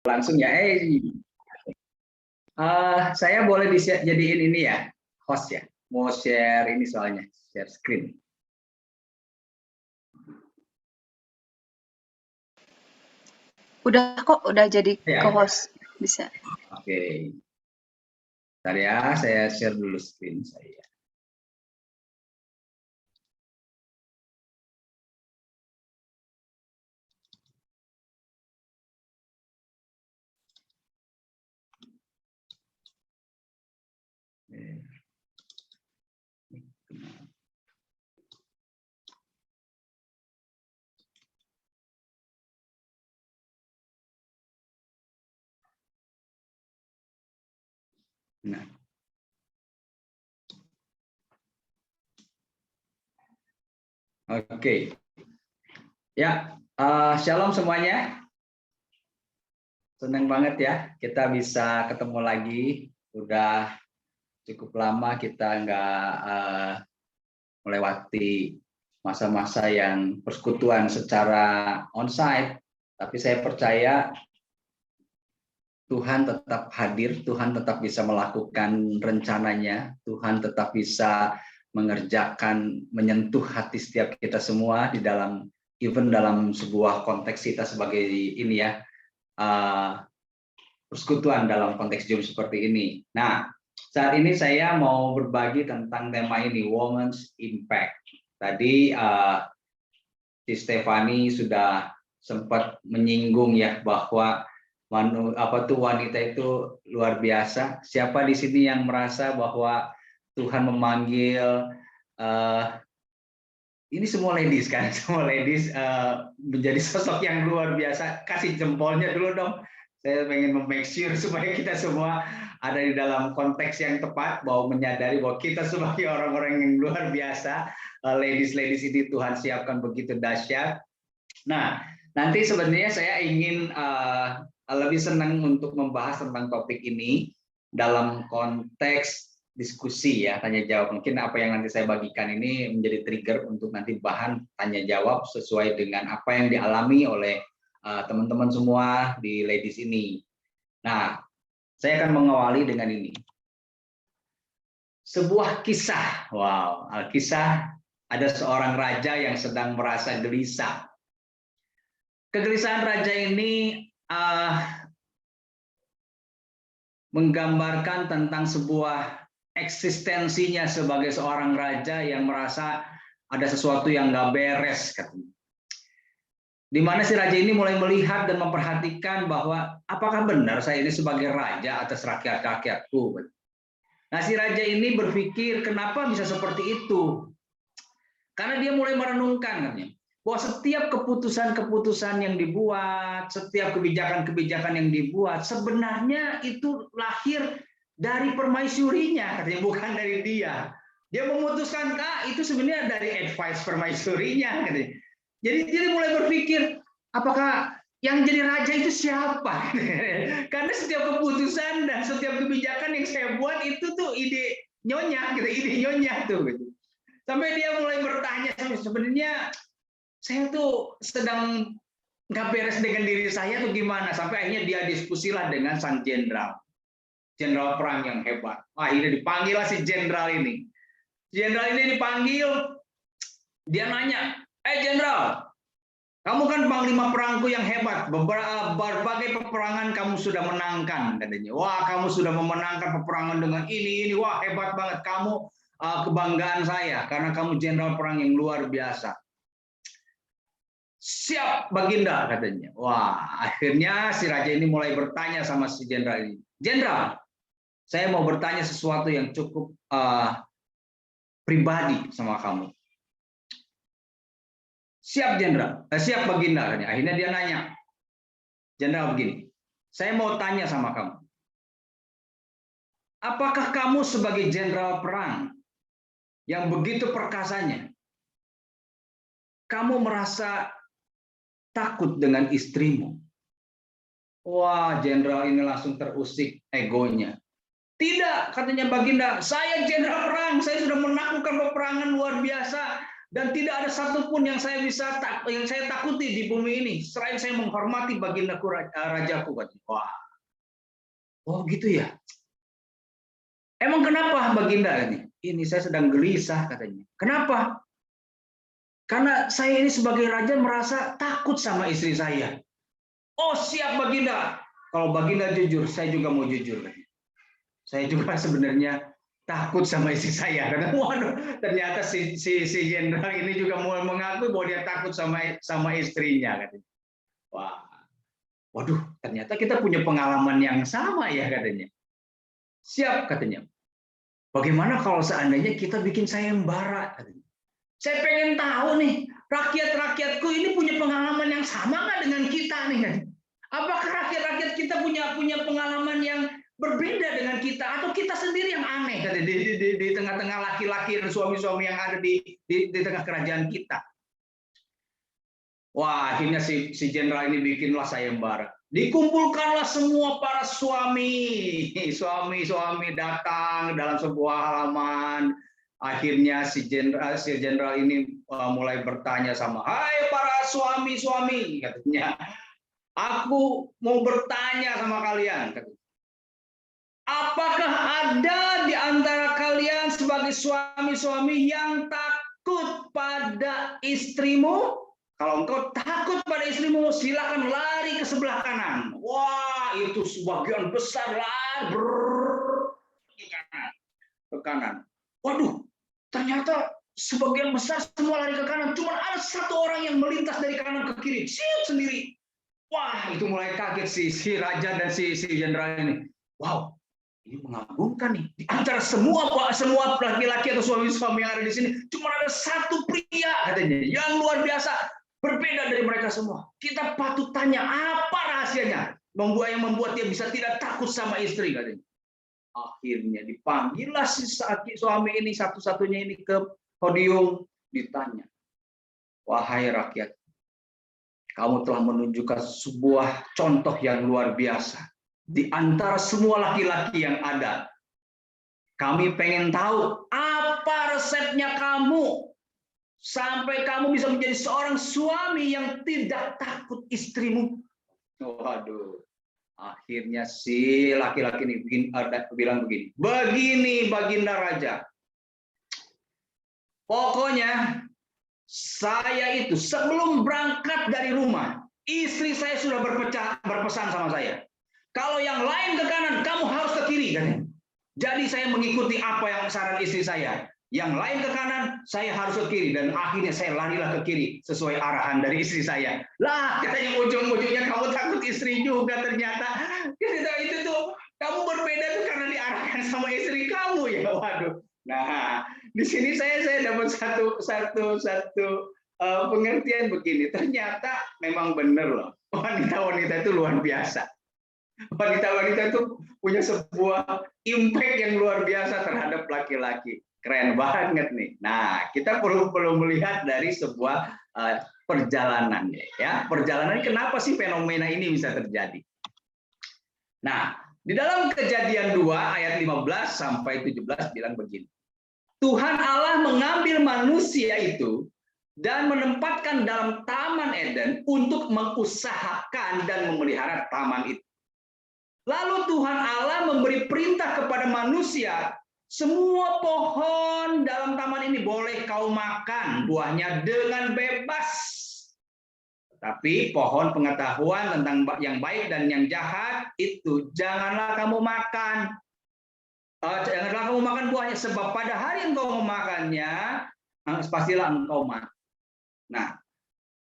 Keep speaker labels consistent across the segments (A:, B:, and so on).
A: Langsung ya. Saya boleh jadiin ini ya, host ya. Mau share ini soalnya, share screen.
B: Udah kok, udah jadi
A: Ya.
B: co-host, bisa.
A: Oke. Bentar ya, saya share dulu screen saya. Nah. Oke. Ya, shalom semuanya. Senang banget ya kita bisa ketemu lagi. Udah cukup lama kita nggak melewati masa-masa yang persekutuan secara onsite. Tapi saya percaya Tuhan tetap hadir, Tuhan tetap bisa melakukan rencananya, Tuhan tetap bisa mengerjakan, menyentuh hati setiap kita semua di dalam, even dalam sebuah konteks kita sebagai ini ya, persekutuan dalam konteks Zoom seperti ini. Nah, saat ini saya mau berbagi tentang tema ini, Women's Impact. Tadi si Stefani sudah sempat menyinggung ya bahwa wanita itu luar biasa. Siapa di sini yang merasa bahwa Tuhan memanggil ini semua ladies kan, semua ladies menjadi sosok yang luar biasa. Kasih jempolnya dulu dong. Saya pengen make sure supaya kita semua ada di dalam konteks yang tepat, bahwa menyadari bahwa kita sebagai orang-orang yang luar biasa, ladies ini Tuhan siapkan begitu dahsyat. Nah, nanti sebenarnya saya ingin lebih senang untuk membahas tentang topik ini dalam konteks diskusi ya, tanya jawab. Mungkin apa yang nanti saya bagikan ini menjadi trigger untuk nanti bahan tanya jawab sesuai dengan apa yang dialami oleh teman-teman semua di ladies ini. Nah, saya akan mengawali dengan ini. Sebuah kisah, wow, kisah ada seorang raja yang sedang merasa gelisah. Kegelisahan raja ini menggambarkan tentang sebuah eksistensinya sebagai seorang raja yang merasa ada sesuatu yang nggak beres, katanya. Di mana si raja ini mulai melihat dan memperhatikan bahwa apakah benar saya ini sebagai raja atas rakyat-rakyatku. Nah, si raja ini berpikir kenapa bisa seperti itu? Karena dia mulai merenungkan, katanya, bahwa setiap keputusan-keputusan yang dibuat, setiap kebijakan-kebijakan yang dibuat, sebenarnya itu lahir dari permaisurinya, katanya, bukan dari dia. Dia memutuskan, itu sebenarnya dari advice permaisurinya, katanya. Jadi dia mulai berpikir, apakah yang jadi raja itu siapa? Karena setiap keputusan dan setiap kebijakan yang saya buat itu tuh ide nyonya, gitu, ide nyonya tuh. Gitu. Sampai dia mulai bertanya, sebenarnya saya tuh sedang nggak beres dengan diri saya tuh gimana. Sampai akhirnya dia diskusilah dengan sang jenderal perang yang hebat. Akhirnya dipanggil lah si jenderal ini. Jenderal ini dipanggil, dia nanya, jenderal, kamu kan panglima perangku yang hebat, berbagai peperangan kamu sudah menangkan, katanya. Wah, kamu sudah memenangkan peperangan dengan ini, wah hebat banget kamu. Kebanggaan saya karena kamu jenderal perang yang luar biasa. Siap Baginda, katanya. Wah, akhirnya si raja ini mulai bertanya sama si jenderal ini. Jenderal, saya mau bertanya sesuatu yang cukup pribadi sama kamu. Siap jenderal, siap Baginda, katanya. Akhirnya dia nanya, jenderal begini, saya mau tanya sama kamu. Apakah kamu sebagai jenderal perang yang begitu perkasanya, kamu merasa takut dengan istrimu? Wah, jenderal ini langsung terusik egonya. Tidak, katanya Baginda, saya jenderal perang, saya sudah menaklukkan peperangan luar biasa Dan tidak ada satupun yang saya takuti di bumi ini selain saya menghormati bagindaku rajaku. Wah, oh gitu ya. Emang kenapa baginda ini? Ini saya sedang gelisah katanya. Kenapa? Karena saya ini sebagai raja merasa takut sama istri saya. Oh siap baginda. Kalau baginda jujur, saya juga mau jujur. Saya juga sebenarnya takut sama istri saya. Karena waduh, ternyata si jenderal ini juga mau mengaku bahwa dia takut sama istrinya. Katanya. Wah, waduh, ternyata kita punya pengalaman yang sama ya katanya. Siap katanya. Bagaimana kalau seandainya kita bikin sayembara? Katanya. Saya pengen tahu nih, rakyat-rakyatku ini punya pengalaman yang sama nggak dengan kita nih? Apakah rakyat-rakyat kita punya pengalaman yang berbeda dengan kita, atau kita sendiri yang aneh di tengah-tengah laki-laki dan suami-suami yang ada di tengah kerajaan kita? Wah, akhirnya si jenderal ini bikinlah sayembara. Dikumpulkanlah semua para suami datang dalam sebuah halaman. Akhirnya si jenderal ini mulai bertanya sama, "Hai para suami-suami," katanya, "aku mau bertanya sama kalian. Apakah ada di antara kalian sebagai suami-suami yang takut pada istrimu? Kalau engkau takut pada istrimu, silakan lari ke sebelah kanan." Wah, itu sebagian besar lari ke kanan. Waduh, ternyata sebagian besar semua lari ke kanan. Cuma ada satu orang yang melintas dari kanan ke kiri, sendiri. Wah, itu mulai kaget si raja dan si jenderal ini. Wow, ini mengagumkan nih. Di antara semua laki-laki atau suami-suami yang ada di sini, cuma ada satu pria katanya yang luar biasa, berbeda dari mereka semua. Kita patut tanya apa rahasianya yang membuat dia bisa tidak takut sama istri katanya. Akhirnya dipanggillah si suami ini satu-satunya ini ke podium, ditanya, "Wahai rakyat, kamu telah menunjukkan sebuah contoh yang luar biasa. Di antara semua laki-laki yang ada, kami pengen tahu apa resepnya kamu sampai kamu bisa menjadi seorang suami yang tidak takut istrimu." Waduh, akhirnya si laki-laki ini bilang begini, "Begini baginda raja, pokoknya saya itu sebelum berangkat dari rumah, istri saya sudah berpesan sama saya. Kalau yang lain ke kanan, kamu harus ke kiri." Katanya. Jadi saya mengikuti apa yang saran istri saya. Yang lain ke kanan, saya harus ke kiri. Dan akhirnya saya larilah ke kiri sesuai arahan dari istri saya. Lah, katanya ujung-ujungnya kamu takut istri juga ternyata. Itu tuh, kamu berbeda tuh karena diarahkan sama istri kamu ya. Waduh. Nah, di sini saya dapat satu pengertian begini. Ternyata memang benar loh. Wanita-wanita itu luar biasa. Wanita-wanita itu punya sebuah impact yang luar biasa terhadap laki-laki. Keren banget nih. Nah, kita perlu melihat dari sebuah perjalanan ya. Perjalanan kenapa sih fenomena ini bisa terjadi? Nah, di dalam Kejadian 2 ayat 15 sampai 17 bilang begini. Tuhan Allah mengambil manusia itu dan menempatkan dalam Taman Eden untuk mengusahakan dan memelihara taman itu. Lalu Tuhan Allah memberi perintah kepada manusia, semua pohon dalam taman ini boleh kau makan buahnya dengan bebas. Tapi pohon pengetahuan tentang yang baik dan yang jahat itu janganlah kamu makan. Janganlah kamu makan buahnya, sebab pada hari engkau memakannya, pastilah engkau mati. Nah,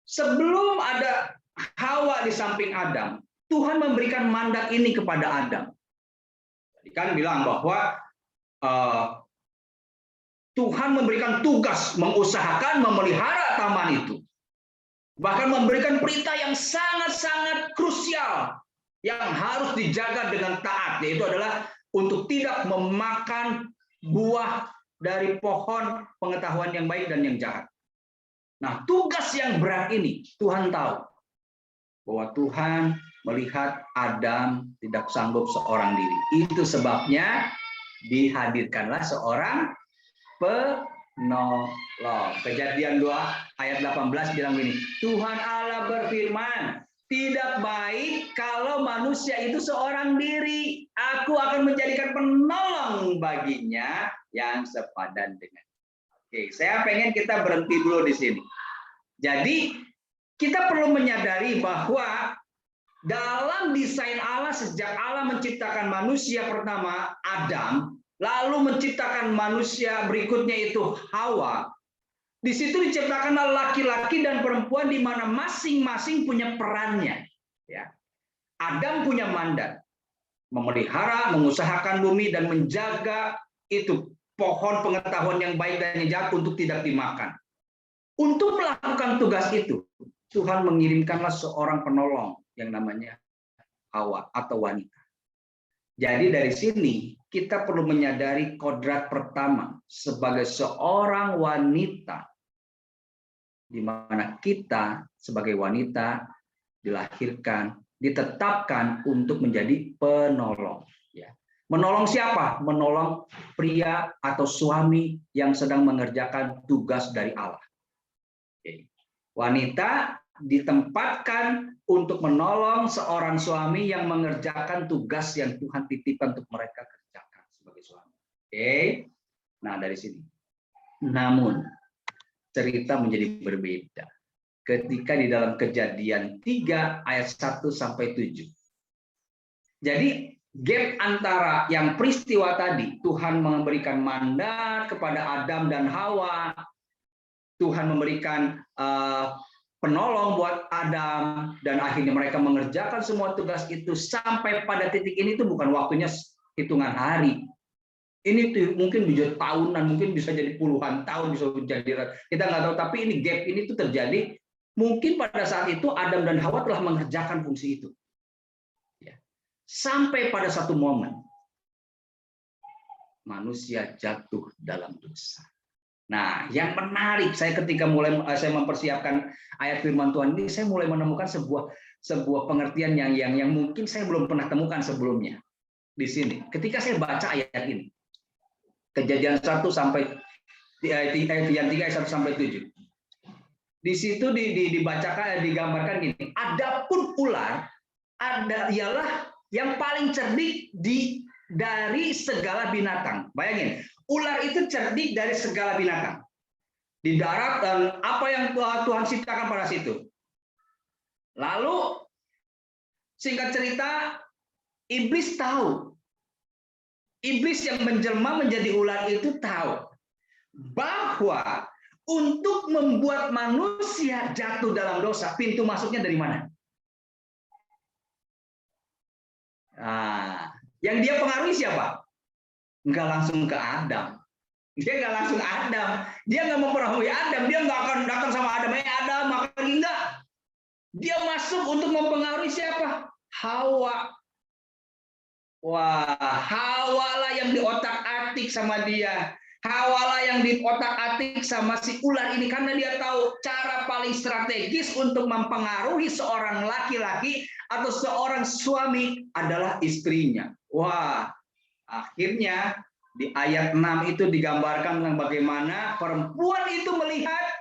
A: sebelum ada Hawa di samping Adam, Tuhan memberikan mandat ini kepada Adam. Tadi kan bilang bahwa Tuhan memberikan tugas mengusahakan memelihara taman itu. Bahkan memberikan perintah yang sangat-sangat krusial yang harus dijaga dengan taat, yaitu adalah untuk tidak memakan buah dari pohon pengetahuan yang baik dan yang jahat. Nah, tugas yang berat ini Tuhan tahu bahwa Tuhan melihat Adam tidak sanggup seorang diri. Itu sebabnya dihadirkanlah seorang menolong. Kejadian 2 ayat 18 bilang gini, Tuhan Allah berfirman, tidak baik kalau manusia itu seorang diri. Aku akan menjadikan penolong baginya yang sepadan dengan. Oke, saya pengen kita berhenti dulu di sini. Jadi kita perlu menyadari bahwa dalam desain Allah sejak Allah menciptakan manusia pertama Adam, lalu menciptakan manusia berikutnya itu Hawa. Di situ diciptakanlah laki-laki dan perempuan di mana masing-masing punya perannya. Ya. Adam punya mandat memelihara, mengusahakan bumi dan menjaga itu pohon pengetahuan yang baik dan yang jahat untuk tidak dimakan. Untuk melakukan tugas itu, Tuhan mengirimkanlah seorang penolong yang namanya Hawa atau wanita. Jadi dari sini kita perlu menyadari kodrat pertama sebagai seorang wanita, di mana kita sebagai wanita dilahirkan, ditetapkan untuk menjadi penolong. Ya. Menolong siapa? Menolong pria atau suami yang sedang mengerjakan tugas dari Allah. Oke. Wanita ditempatkan untuk menolong seorang suami yang mengerjakan tugas yang Tuhan titipkan untuk mereka kerjakan sebagai suami. Oke. Nah, dari sini. Namun cerita menjadi berbeda ketika di dalam Kejadian 3 ayat 1 sampai 7. Jadi gap antara yang peristiwa tadi, Tuhan memberikan mandat kepada Adam dan Hawa, Tuhan memberikan penolong buat Adam, dan akhirnya mereka mengerjakan semua tugas itu sampai pada titik ini, itu bukan waktunya hitungan hari. Ini tuh mungkin bisa tahunan, mungkin bisa jadi puluhan tahun, bisa jadi, kita nggak tahu. Tapi ini gap ini tuh terjadi mungkin pada saat itu Adam dan Hawa telah mengerjakan fungsi itu. Ya. Sampai pada satu momen manusia jatuh dalam dosa. Nah, yang menarik, saya ketika saya mempersiapkan ayat firman Tuhan ini, saya mulai menemukan sebuah pengertian yang mungkin saya belum pernah temukan sebelumnya di sini. Ketika saya baca ayat ini, Kejadian 1 sampai yang 3 ayat 1 sampai 7. Di situ dibacakan, digambarkan gini. Adapun ular ialah yang paling cerdik dari segala binatang. Bayangin, ular itu cerdik dari segala binatang. Di darat dan apa yang Tuhan ciptakan pada situ. Lalu singkat cerita, iblis tahu. Iblis yang menjelma menjadi ular itu tahu bahwa untuk membuat manusia jatuh dalam dosa, pintu masuknya dari mana? Nah, yang dia pengaruhi siapa? Nggak langsung ke Adam. Dia nggak langsung Adam. Dia nggak mempengaruhi Adam. Dia nggak akan datang sama Adam. Adam, makan enggak. Dia masuk untuk mempengaruhi siapa? Hawa. Wah, Hawa lah yang diotak-atik sama dia. Hawa lah yang diotak-atik sama si ular ini, karena dia tahu cara paling strategis untuk mempengaruhi seorang laki-laki atau seorang suami adalah istrinya. Wah, akhirnya di ayat 6 itu digambarkan tentang bagaimana perempuan itu melihat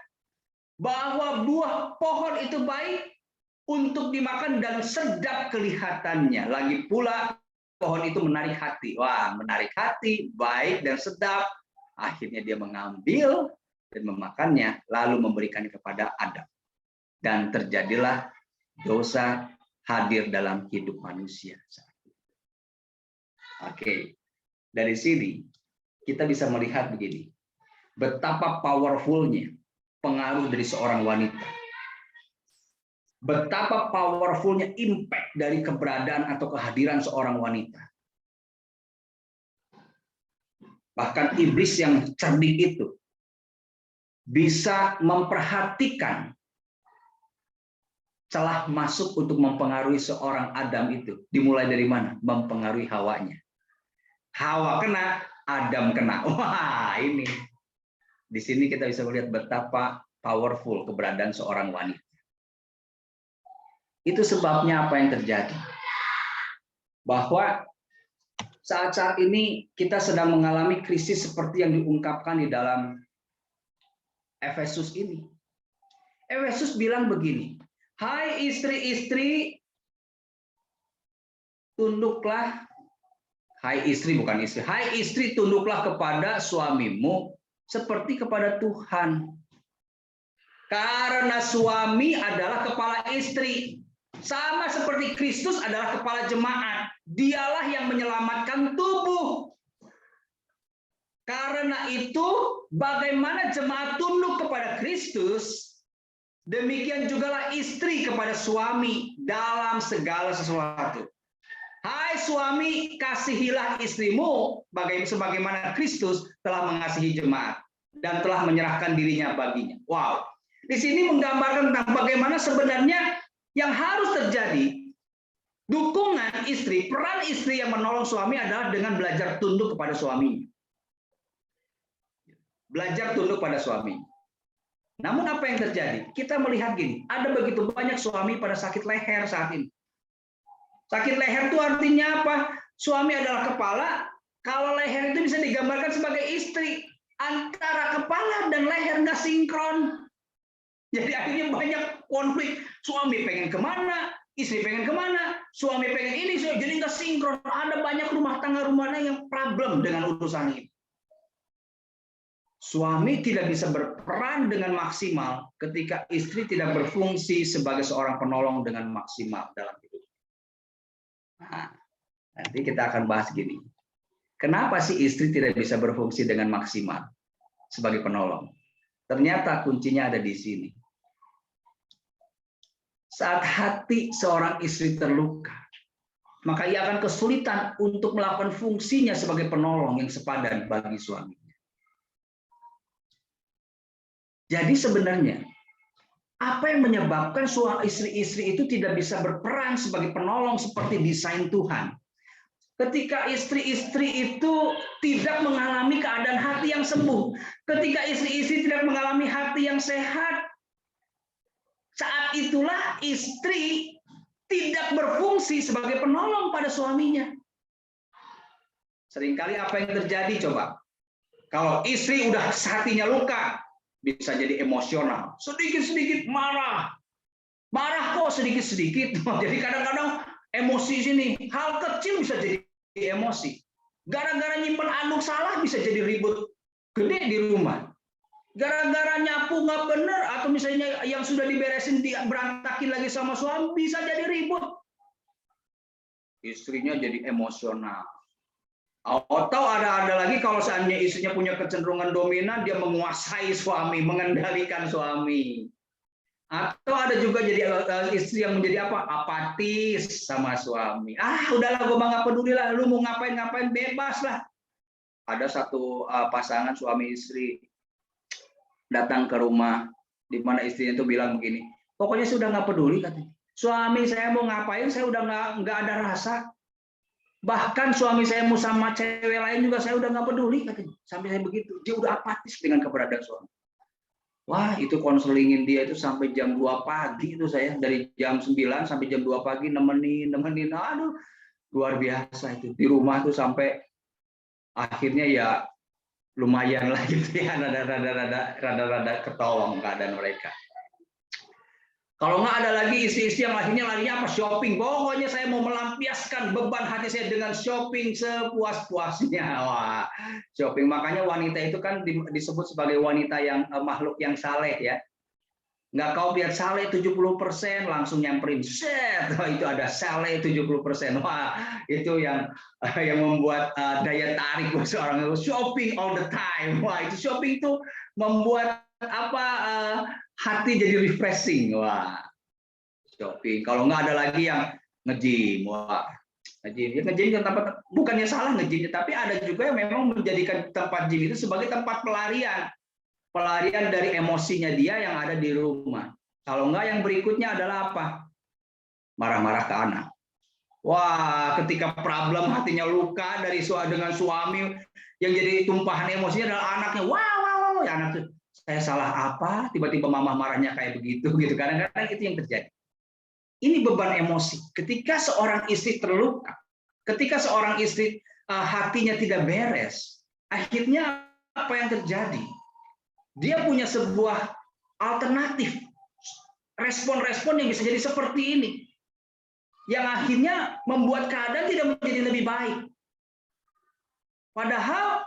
A: bahwa buah pohon itu baik untuk dimakan dan sedap kelihatannya. Lagi pula pohon itu menarik hati. Wah, menarik hati, baik dan sedap. Akhirnya dia mengambil dan memakannya, lalu memberikannya kepada Adam. Dan terjadilah dosa hadir dalam hidup manusia. Oke, dari sini kita bisa melihat begini, betapa powerfulnya pengaruh dari seorang wanita. Betapa powerfulnya impact dari keberadaan atau kehadiran seorang wanita. Bahkan iblis yang cerdik itu bisa memperhatikan celah masuk untuk mempengaruhi seorang Adam itu. Dimulai dari mana? Mempengaruhi Hawanya. Hawa kena, Adam kena. Wah, ini. Di sini kita bisa melihat betapa powerful keberadaan seorang wanita. Itu sebabnya apa yang terjadi. Bahwa saat-saat ini kita sedang mengalami krisis seperti yang diungkapkan di dalam Efesus ini. Efesus bilang begini, hai istri-istri, tunduklah. Hai istri, bukan istri. Hai istri, tunduklah kepada suamimu seperti kepada Tuhan. Karena suami adalah kepala istri. Sama seperti Kristus adalah kepala jemaat. Dialah yang menyelamatkan tubuh. Karena itu, bagaimana jemaat tunduk kepada Kristus, demikian jugalah istri kepada suami dalam segala sesuatu. Hai suami, kasihilah istrimu sebagaimana Kristus telah mengasihi jemaat dan telah menyerahkan dirinya baginya. Wow. Di sini menggambarkan tentang bagaimana sebenarnya yang harus terjadi. Dukungan istri, peran istri yang menolong suami adalah dengan belajar tunduk kepada suaminya. Belajar tunduk pada suami. Namun apa yang terjadi? Kita melihat gini, ada begitu banyak suami pada sakit leher saat ini. Sakit leher itu artinya apa? Suami adalah kepala, kalau leher itu bisa digambarkan sebagai istri. Antara kepala dan leher nggak sinkron. Jadi akhirnya banyak konflik. Suami pengen kemana, istri pengen kemana, suami pengen ini, jadi nggak sinkron. Ada banyak rumah tangga yang problem dengan urusan ini. Suami tidak bisa berperan dengan maksimal ketika istri tidak berfungsi sebagai seorang penolong dengan maksimal dalam hidup. Nah, nanti kita akan bahas gini. Kenapa sih istri tidak bisa berfungsi dengan maksimal sebagai penolong? Ternyata kuncinya ada di sini. Saat hati seorang istri terluka, maka ia akan kesulitan untuk melakukan fungsinya sebagai penolong yang sepadan bagi suami. Jadi sebenarnya, apa yang menyebabkan istri-istri itu tidak bisa berperan sebagai penolong seperti desain Tuhan? Ketika istri-istri itu tidak mengalami keadaan hati yang sembuh, ketika istri-istri tidak mengalami hati yang sehat, saat itulah istri tidak berfungsi sebagai penolong pada suaminya. Seringkali apa yang terjadi coba? Kalau istri udah hatinya luka, bisa jadi emosional, sedikit-sedikit marah kok sedikit-sedikit. Jadi kadang-kadang emosi sini, hal kecil bisa jadi emosi. Gara-gara nyimpen anduk salah bisa jadi ribut gede di rumah. Gara-gara nyapu nggak bener atau misalnya yang sudah diberesin berantakin lagi sama suami bisa jadi ribut. Istrinya jadi emosional. Atau ada lagi kalau seandainya istrinya punya kecenderungan dominan, dia menguasai suami, mengendalikan suami. Atau ada juga jadi istri yang menjadi apa? Apatis sama suami. Udahlah, gue nggak peduli lah, lu mau ngapain bebas lah. Ada satu pasangan suami istri datang ke rumah, di mana istrinya itu bilang begini, pokoknya saya udah nggak peduli katanya. Suami saya mau ngapain, saya udah nggak ada rasa. Bahkan suami saya mau sama cewek lain juga saya udah nggak peduli katanya. Sampai saya begitu, dia udah apatis dengan keberadaan suami. Wah, itu konselingin dia itu sampai jam 2 pagi itu saya, dari jam 9 sampai jam 2 pagi nemenin. Aduh, luar biasa itu. Di rumah tuh sampai akhirnya ya lumayan lah gitu ya, rada ketolong keadaan mereka. Kalau nggak ada lagi istri-istri yang akhirnya larinya apa? Shopping. Pokoknya saya mau melampiaskan beban hati saya dengan shopping sepuas-puasnya. Wah, shopping. Makanya wanita itu kan disebut sebagai wanita yang makhluk yang saleh ya. Nggak kau lihat saleh 70% langsung nyamperin. Set, itu ada saleh 70%. Wah, itu yang membuat daya tarik buat seorang itu. Shopping all the time. Wah, itu shopping itu membuat hati jadi refreshing. Wah, shopping. Kalau nggak ada lagi yang nge-gym. Wah, nge-gym tempat, bukannya salah nge-gym, tapi ada juga yang memang menjadikan tempat gym itu sebagai tempat pelarian dari emosinya dia yang ada di rumah. Kalau nggak, yang berikutnya adalah apa? Marah-marah ke anak. Wah, ketika problem hatinya luka dengan suami, yang jadi tumpahan emosinya adalah anaknya. Wow, ya anak tuh, saya salah apa? Tiba-tiba mama marahnya kayak begitu, gitu. Kadang-kadang itu yang terjadi. Ini beban emosi. Ketika seorang istri terluka, ketika seorang istri hatinya tidak beres, akhirnya apa yang terjadi? dia punya sebuah alternatif, respon-respon yang bisa jadi seperti ini, yang akhirnya membuat keadaan tidak menjadi lebih baik. Padahal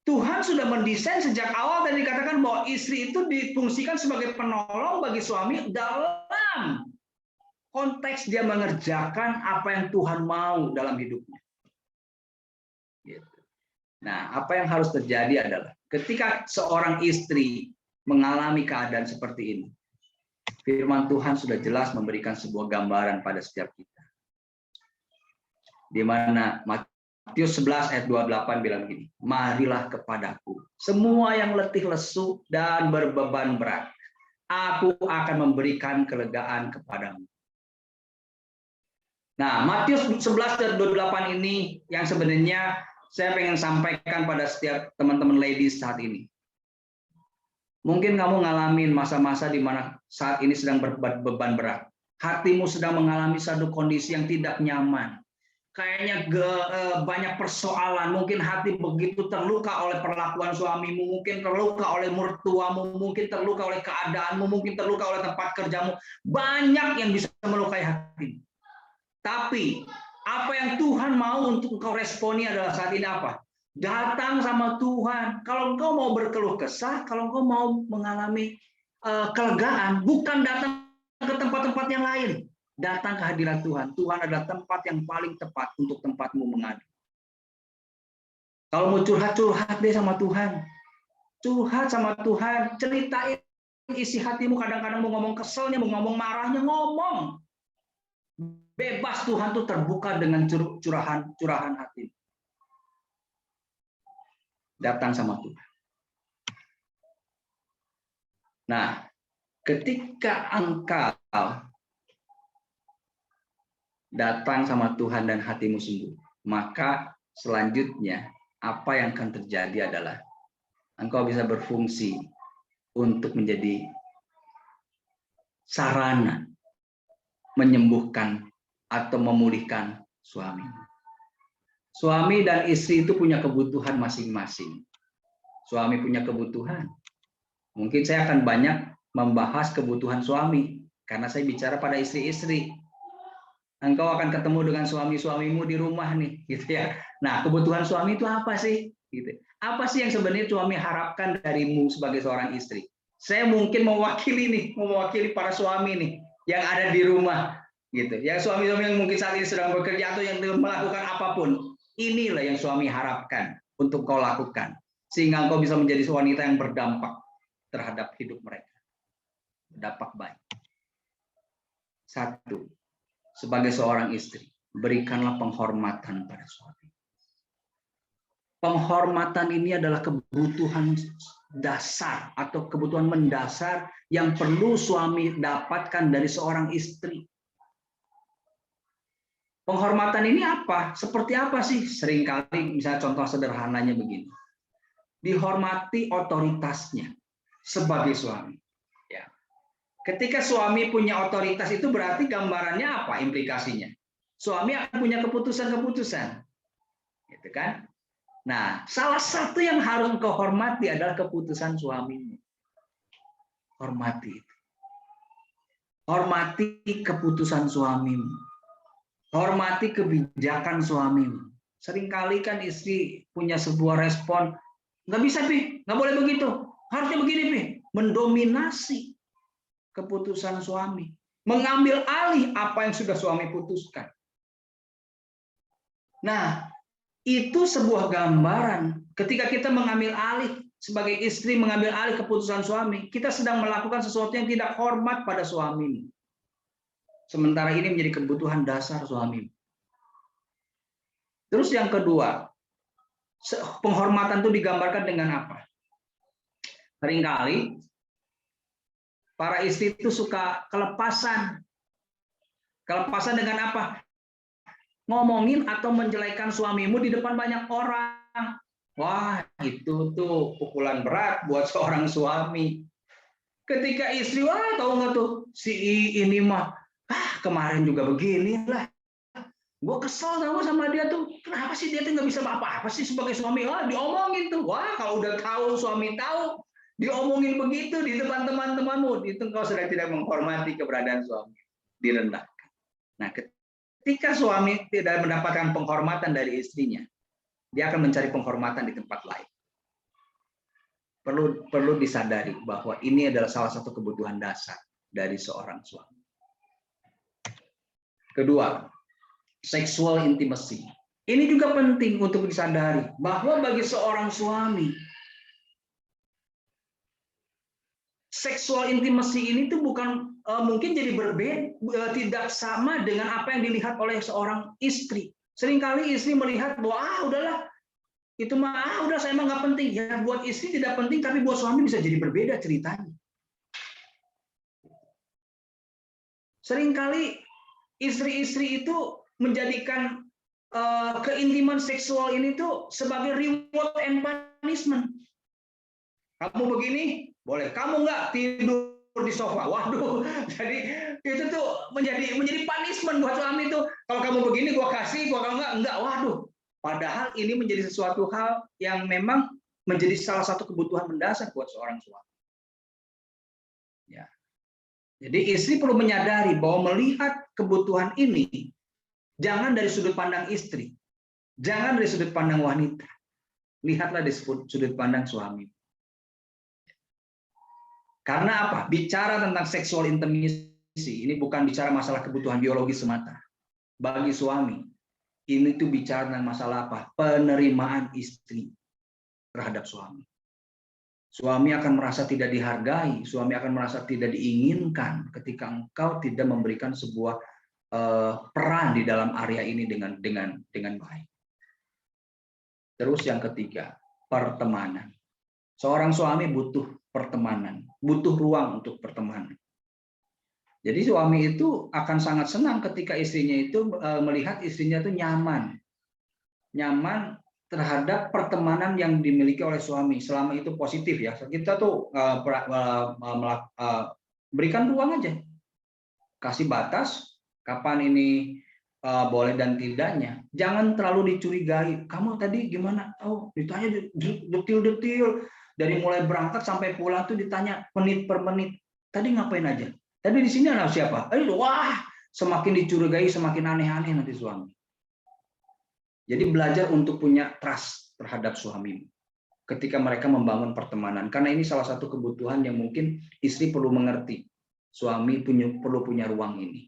A: Tuhan sudah mendesain sejak awal dan dikatakan bahwa istri itu difungsikan sebagai penolong bagi suami dalam konteks dia mengerjakan apa yang Tuhan mau dalam hidupnya. Nah, apa yang harus terjadi adalah ketika seorang istri mengalami keadaan seperti ini, firman Tuhan sudah jelas memberikan sebuah gambaran pada setiap kita. Di mana Matius 11 ayat 28 bilang gini, marilah kepadaku, semua yang letih lesu dan berbeban berat, aku akan memberikan kelegaan kepadamu. Nah, Matius 11 ayat 28 ini yang sebenarnya saya pengen sampaikan pada setiap teman-teman ladies saat ini. Mungkin kamu ngalamin masa-masa di mana saat ini sedang berbeban berat. Hatimu sedang mengalami satu kondisi yang tidak nyaman. Kayaknya banyak persoalan, mungkin hati begitu terluka oleh perlakuan suamimu, mungkin terluka oleh mertuamu, mungkin terluka oleh keadaanmu, mungkin terluka oleh tempat kerjamu. Banyak yang bisa melukai hatimu. Tapi apa yang Tuhan mau untuk engkau responi adalah saat ini apa? Datang sama Tuhan. Kalau engkau mau berkeluh kesah, kalau engkau mau mengalami kelegaan, bukan datang ke tempat-tempat yang lain. Datang ke hadirat Tuhan. Tuhan adalah tempat yang paling tepat untuk tempatmu mengadu. Kalau mau curhat deh sama Tuhan. Curhat sama Tuhan. Ceritain isi hatimu. Kadang-kadang mau ngomong keselnya, mau ngomong marahnya, ngomong. Bebas, Tuhan tuh terbuka dengan curahan hati. Datang sama Tuhan. Nah, ketika engkau datang sama Tuhan dan hatimu sembuh, maka selanjutnya apa yang akan terjadi adalah engkau bisa berfungsi untuk menjadi sarana menyembuhkan atau memulihkan suami. Suami dan istri itu punya kebutuhan masing-masing. Suami punya kebutuhan. Mungkin saya akan banyak membahas kebutuhan suami karena saya bicara pada istri-istri. Engkau akan ketemu dengan suami-suamimu di rumah nih, gitu ya. Nah, kebutuhan suami itu apa sih? Gitu. Apa sih yang sebenarnya suami harapkan darimu sebagai seorang istri? Saya mungkin mewakili para suami nih yang ada di rumah, gitu. Yang suami-suami yang mungkin saat ini sedang bekerja atau yang melakukan apapun, inilah yang suami harapkan untuk kau lakukan, sehingga engkau bisa menjadi wanita yang berdampak terhadap hidup mereka, berdampak baik. Satu. Sebagai seorang istri, berikanlah penghormatan pada suami. Penghormatan ini adalah kebutuhan dasar atau kebutuhan mendasar yang perlu suami dapatkan dari seorang istri. Penghormatan ini apa? Seperti apa sih? Seringkali misalnya contoh sederhananya begini. Dihormati otoritasnya sebagai suami. Ketika suami punya otoritas itu berarti gambarannya apa implikasinya? Suami akan punya keputusan-keputusan. Gitu kan? Nah, salah satu yang harus engkau hormati adalah keputusan suamimu. Hormati itu. Hormati keputusan suamimu. Hormati kebijakan suamimu. Seringkali kan istri punya sebuah respon, nggak bisa, Pi, nggak boleh begitu. Harusnya begini, Pi. Mendominasi keputusan suami, mengambil alih apa yang sudah suami putuskan. Nah, itu sebuah gambaran ketika kita mengambil alih sebagai istri, mengambil alih keputusan suami, kita sedang melakukan sesuatu yang tidak hormat pada suami. Sementara ini menjadi kebutuhan dasar suami. Terus yang kedua, penghormatan itu digambarkan dengan apa? Seringkali para istri itu suka kelepasan. Kelepasan dengan apa? Ngomongin atau menjelekan suamimu di depan banyak orang. Wah, itu tuh pukulan berat buat seorang suami. Ketika istri, wah tahu nggak tuh, si ini mah, kemarin juga begini lah. Gue kesel tahu sama dia tuh. Kenapa sih dia tuh nggak bisa apa-apa sih sebagai suami? Wah, diomongin tuh. Wah, kalau udah tahu suami tahu, Diomongin begitu di depan teman-temanmu, itu engkau sudah tidak menghormati keberadaan suami, direndahkan. Nah, ketika suami tidak mendapatkan penghormatan dari istrinya, dia akan mencari penghormatan di tempat lain. Perlu disadari bahwa ini adalah salah satu kebutuhan dasar dari seorang suami. Kedua, sexual intimacy. Ini juga penting untuk disadari bahwa bagi seorang suami, seksual intimacy ini tuh bukan mungkin jadi berbeda, tidak sama dengan apa yang dilihat oleh seorang istri. Seringkali istri melihat bahwa udahlah, itu mah udah saya mah nggak penting. Ya buat istri tidak penting, tapi buat suami bisa jadi berbeda ceritanya. Seringkali istri-istri itu menjadikan keintiman seksual ini tuh sebagai reward and punishment. Kamu begini, boleh. Kamu nggak tidur di sofa. Waduh, jadi itu tuh menjadi punishment buat suami tuh. Kalau kamu begini, gua kasih. Kalau enggak. Waduh. Padahal ini menjadi sesuatu hal yang memang menjadi salah satu kebutuhan mendasar buat seorang suami. Ya. Jadi istri perlu menyadari bahwa melihat kebutuhan ini jangan dari sudut pandang istri, jangan dari sudut pandang wanita. Lihatlah dari sudut pandang suami. Karena apa? Bicara tentang sexual intimacy ini bukan bicara masalah kebutuhan biologi semata. Bagi suami, ini tuh bicara tentang masalah apa? Penerimaan istri terhadap suami. Suami akan merasa tidak dihargai, suami akan merasa tidak diinginkan ketika engkau tidak memberikan sebuah peran di dalam area ini dengan baik. Terus yang ketiga, pertemanan. Seorang suami butuh pertemanan, butuh ruang untuk pertemanan. Jadi suami itu akan sangat senang ketika istrinya itu melihat istrinya itu nyaman terhadap pertemanan yang dimiliki oleh suami. Selama itu positif ya, kita tuh berikan ruang aja, kasih batas kapan ini boleh dan tidaknya. Jangan terlalu dicurigai. Kamu tadi gimana? Oh, ditanya detil-detil. Dari mulai berangkat sampai pulang tuh ditanya menit per menit. Tadi ngapain aja? Tadi di sini anak siapa? Wah, semakin dicurigai semakin aneh-aneh nanti suami. Jadi belajar untuk punya trust terhadap suami ketika mereka membangun pertemanan. Karena ini salah satu kebutuhan yang mungkin istri perlu mengerti. Suami perlu punya ruang ini.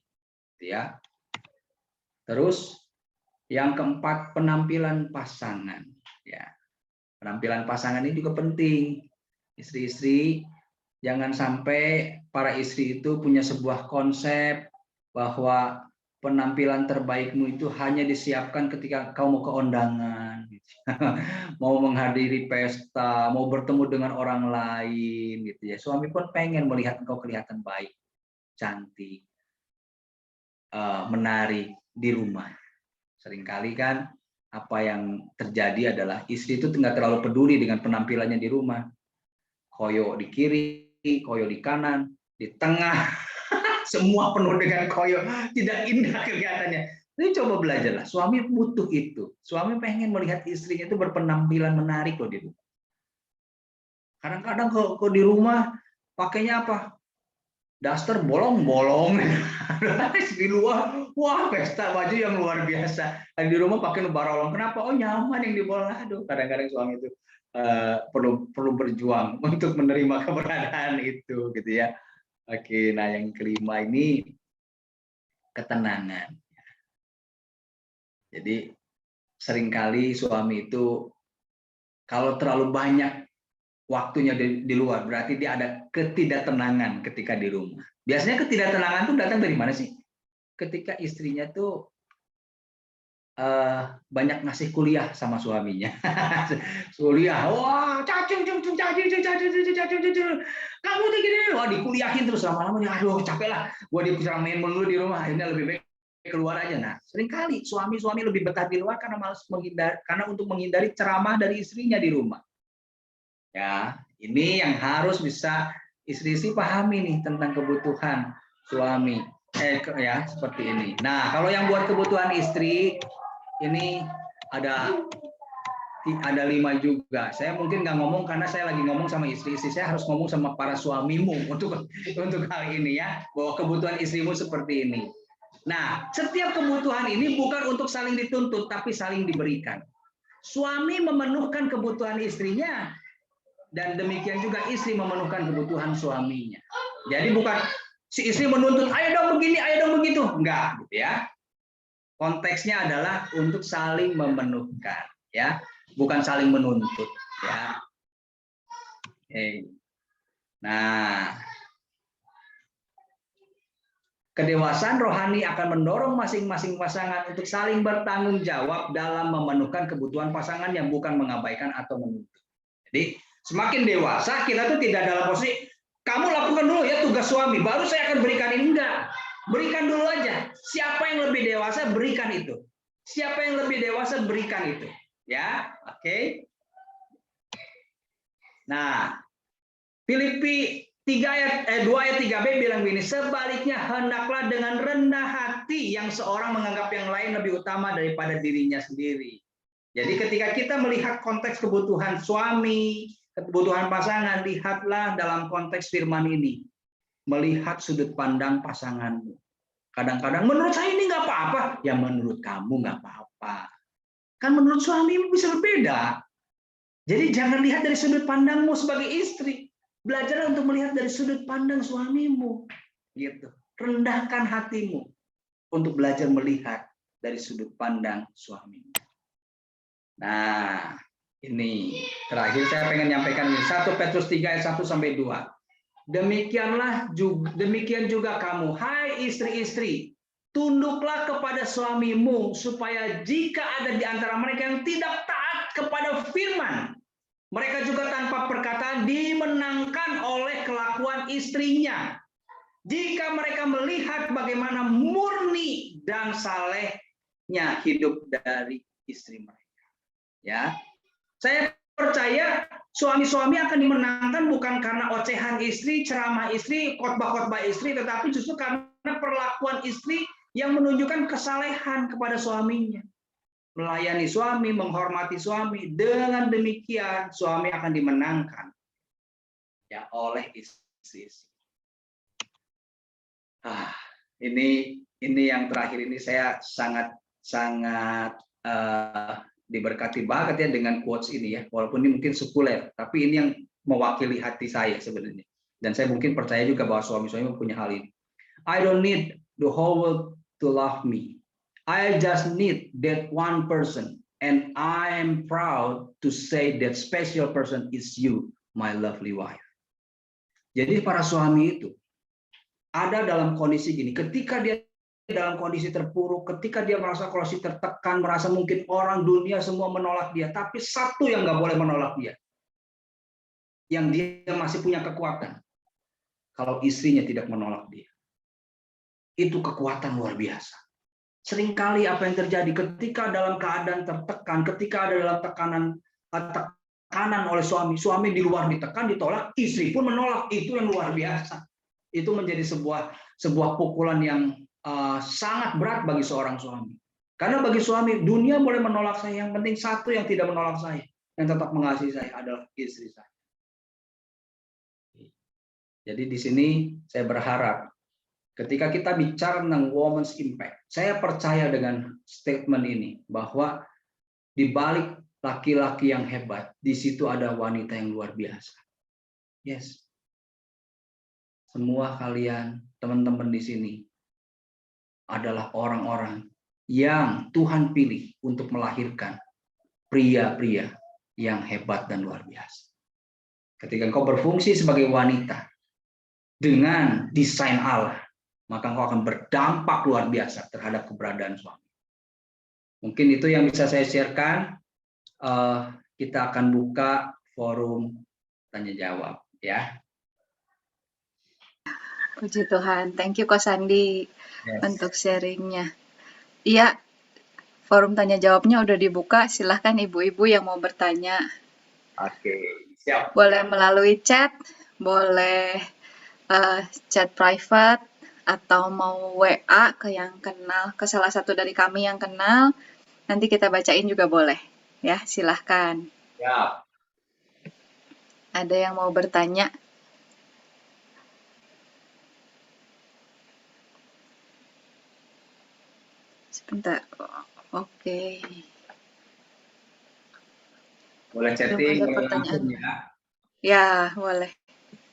A: Ya. Terus yang keempat, penampilan pasangan. Ya. Penampilan pasangan ini juga penting. Istri-istri, jangan sampai para istri itu punya sebuah konsep bahwa penampilan terbaikmu itu hanya disiapkan ketika kau mau ke undangan, mau menghadiri pesta, mau bertemu dengan orang lain, gitu ya. Suami pun pengen melihat engkau kelihatan baik, cantik, menarik di rumah. Seringkali kan apa yang terjadi adalah istri itu nggak terlalu peduli dengan penampilannya di rumah. Koyo di kiri, koyo di kanan, di tengah, semua penuh dengan koyo, tidak indah kelihatannya. Ini coba belajarlah, suami butuh itu. Suami pengen melihat istrinya itu berpenampilan menarik loh di rumah. Kadang-kadang kalau di rumah pakainya apa? Daster bolong-bolong. Di luar, wah pesta baju yang luar biasa. Dan di rumah pakai barolong. Kenapa? Oh nyaman yang di bolong. Aduh, kadang-kadang suami itu perlu berjuang untuk menerima keberadaan itu, gitu ya. Oke, nah yang kelima ini ketenangan. Jadi seringkali suami itu kalau terlalu banyak waktunya di luar, berarti dia ada ketidaktenangan ketika di rumah. Biasanya ketidaktenangan itu datang dari mana sih? Ketika istrinya tuh banyak ngasih kuliah sama suaminya. Kuliah, wah, kamu tuh gini, wah dikuliahin terus lama-lama, aduh capek lah, gua diceramain mulu di rumah, akhirnya lebih baik keluar aja. Nah, seringkali suami-suami lebih betah di luar karena malas untuk menghindari ceramah dari istrinya di rumah. Ya, ini yang harus bisa istri-istri pahami nih tentang kebutuhan suami. Ya, seperti ini. Nah, kalau yang buat kebutuhan istri ini ada ada 5 juga. Saya mungkin nggak ngomong karena saya lagi ngomong sama istri-istri. Saya harus ngomong sama para suamimu untuk hal ini ya, bahwa kebutuhan istrimu seperti ini. Nah, setiap kebutuhan ini bukan untuk saling dituntut, tapi saling diberikan. Suami memenuhkan kebutuhan istrinya, dan demikian juga istri memenuhkan kebutuhan suaminya. Jadi bukan si istri menuntut, ayo dong begini, ayo dong begitu. Enggak, gitu ya. Konteksnya adalah untuk saling memenuhkan, ya, bukan saling menuntut, ya. Nah, kedewasaan rohani akan mendorong masing-masing pasangan untuk saling bertanggung jawab dalam memenuhkan kebutuhan pasangan yang bukan mengabaikan atau menuntut. Jadi, semakin dewasa kita tuh tidak dalam posisi kamu lakukan dulu ya tugas suami, baru saya akan berikan ini. Enggak. Berikan dulu aja. Siapa yang lebih dewasa berikan itu. Siapa yang lebih dewasa berikan itu. Ya, oke. Nah, Filipi 2 ayat 3b bilang begini, sebaliknya hendaklah dengan rendah hati yang seorang menganggap yang lain lebih utama daripada dirinya sendiri. Jadi ketika kita melihat konteks kebutuhan suami, kebutuhan pasangan, lihatlah dalam konteks firman ini. Melihat sudut pandang pasanganmu. Kadang-kadang menurut saya ini nggak apa-apa, ya menurut kamu nggak apa-apa. Kan menurut suamimu bisa berbeda. Jadi jangan lihat dari sudut pandangmu sebagai istri. Belajarlah untuk melihat dari sudut pandang suamimu. Gitu. Rendahkan hatimu untuk belajar melihat dari sudut pandang suamimu. Nah, ini terakhir saya pengen nyampaikan ini 1 Petrus 3 ayat 1 sampai 2. Demikian juga kamu, hai istri-istri, tunduklah kepada suamimu supaya jika ada di antara mereka yang tidak taat kepada firman, mereka juga tanpa perkataan dimenangkan oleh kelakuan istrinya. Jika mereka melihat bagaimana murni dan salehnya hidup dari istri mereka. Ya, saya percaya suami-suami akan dimenangkan bukan karena ocehan istri, ceramah istri, khotbah-khotbah istri, tetapi justru karena perlakuan istri yang menunjukkan kesalehan kepada suaminya. Melayani suami, menghormati suami. Dengan demikian suami akan dimenangkan ya oleh istri. Ini yang terakhir ini saya sangat diberkati banget ya dengan quotes ini ya, walaupun ini mungkin sekuler, tapi ini yang mewakili hati saya sebenarnya. Dan saya mungkin percaya juga bahwa suami-suami mempunyai hal ini. I don't need the whole world to love me. I just need that one person, and I am proud to say that special person is you, my lovely wife. Jadi para suami itu ada dalam kondisi gini, ketika dia dalam kondisi terpuruk, ketika dia merasa kondisi tertekan, merasa mungkin orang dunia semua menolak dia, tapi satu yang nggak boleh menolak dia, yang dia masih punya kekuatan, kalau istrinya tidak menolak dia. Itu kekuatan luar biasa. Seringkali apa yang terjadi ketika dalam keadaan tertekan, ketika ada dalam tekanan oleh suami di luar ditekan, ditolak, istri pun menolak, itu yang luar biasa. Itu menjadi sebuah pukulan yang sangat berat bagi seorang suami. Karena bagi suami, dunia boleh menolak saya, yang penting satu yang tidak menolak saya, yang tetap mengasihi saya adalah istri saya. Jadi di sini saya berharap ketika kita bicara tentang woman's impact, saya percaya dengan statement ini bahwa di balik laki-laki yang hebat, di situ ada wanita yang luar biasa. Yes. Semua kalian, teman-teman di sini adalah orang-orang yang Tuhan pilih untuk melahirkan pria-pria yang hebat dan luar biasa. Ketika engkau berfungsi sebagai wanita dengan desain Allah, maka engkau akan berdampak luar biasa terhadap keberadaan suami. Mungkin itu yang bisa saya sharekan. Kita akan buka forum tanya jawab ya.
B: Puji Tuhan. Thank you Ko Sandi untuk sharingnya. Iya, forum tanya jawabnya udah dibuka. Silahkan ibu-ibu yang mau bertanya.
A: Oke, siap.
B: Boleh melalui chat, boleh chat private, atau mau WA ke yang kenal, ke salah satu dari kami yang kenal, nanti kita bacain juga boleh. ya, silahkan.
A: Ya.
B: Ada yang mau bertanya? Sebentar. Oke.
A: Boleh
B: Belum
A: chatting,
B: ada
A: boleh
B: pertanyaan.
A: langsung ya.
B: Ya, boleh.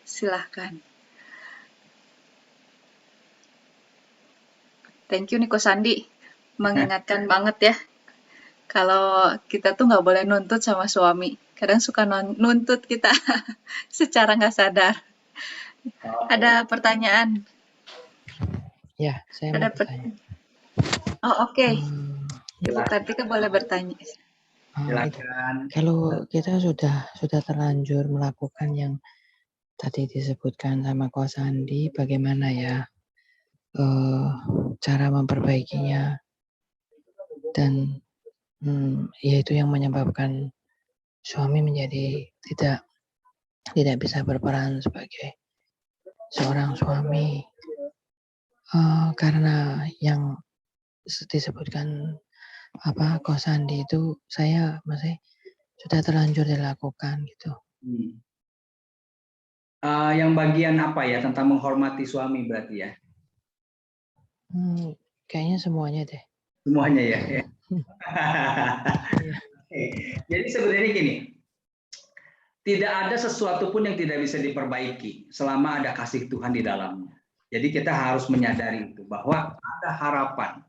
B: Silahkan. Thank you Niko Sandi. Mengingatkan banget ya. Kalau kita tuh nggak boleh nuntut sama suami. Kadang suka nuntut kita secara nggak sadar. Ada pertanyaan?
C: Ya, saya
B: Ada
C: mau bertanya.
B: Oh, oke. Ibu
A: Silakan.
B: Kartika boleh bertanya.
C: Itu,
A: Silakan.
C: kalau kita sudah terlanjur melakukan yang tadi disebutkan sama Ko Sandi, bagaimana ya cara memperbaikinya, dan yaitu yang menyebabkan suami menjadi tidak bisa berperan sebagai seorang suami, karena yang disebutkan Ko Sandi itu saya masih sudah terlanjur dilakukan gitu.
A: Yang bagian apa ya, tentang menghormati suami berarti ya?
C: Kayaknya semuanya deh.
A: Semuanya ya. Jadi sebenarnya gini, tidak ada sesuatu pun yang tidak bisa diperbaiki selama ada kasih Tuhan di dalamnya. Jadi kita harus menyadari itu, bahwa ada harapan.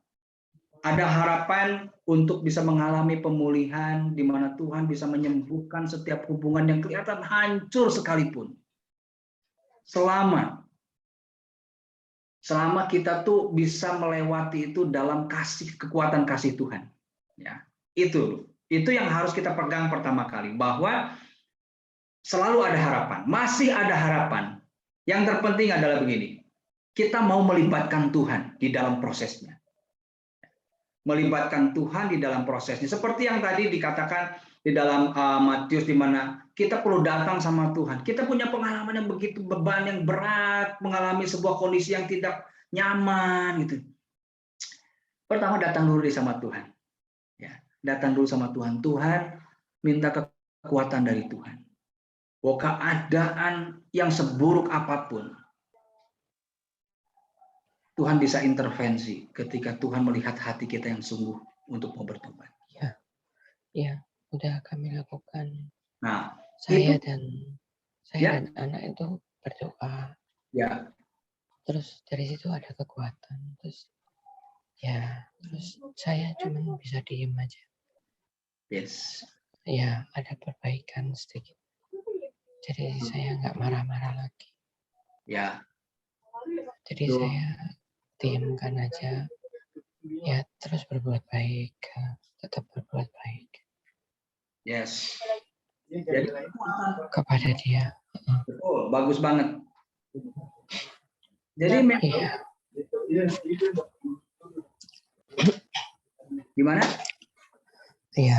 A: Ada harapan untuk bisa mengalami pemulihan, di mana Tuhan bisa menyembuhkan setiap hubungan yang kelihatan hancur sekalipun. Selama kita tuh bisa melewati itu dalam kekuatan kasih Tuhan. Ya, itu yang harus kita pegang pertama kali, bahwa selalu ada harapan, masih ada harapan. Yang terpenting adalah begini, kita mau melibatkan Tuhan di dalam prosesnya. Melibatkan Tuhan di dalam prosesnya. Seperti yang tadi dikatakan di dalam Matius, di mana kita perlu datang sama Tuhan. Kita punya pengalaman yang begitu, beban yang berat, mengalami sebuah kondisi yang tidak nyaman gitu. Pertama datang dulu sama Tuhan. Ya, datang dulu sama Tuhan. Tuhan, minta kekuatan dari Tuhan. Bahwa keadaan yang seburuk apapun, Tuhan bisa intervensi ketika Tuhan melihat hati kita yang sungguh untuk mau bertobat.
C: Ya, udah kami lakukan.
A: Nah,
C: saya dan anak itu berdoa.
A: Ya.
C: Terus dari situ ada kekuatan. Terus saya cuma bisa diem aja.
A: Yes.
C: Ya, ada perbaikan sedikit. Jadi saya nggak marah-marah lagi.
A: Ya.
C: Jadi saya diamkan aja. Ya, terus berbuat baik. Tetap berbuat baik.
A: Yes. Jadi
C: kepada dia.
A: Betul, bagus banget. Jadi gimana?
C: Iya,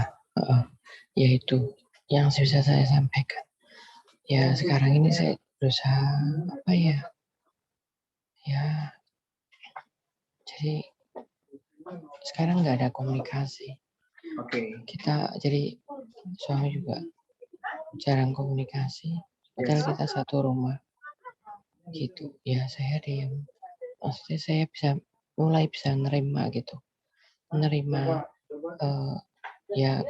C: yaitu yang bisa saya sampaikan. Ya, sekarang ini saya berusaha jadi sekarang nggak ada komunikasi.
A: Oke.
C: Kita jadi suami juga jarang komunikasi. Padahal kita satu rumah. Gitu. Ya, saya diam. Maksudnya saya mulai bisa nerima gitu. Menerima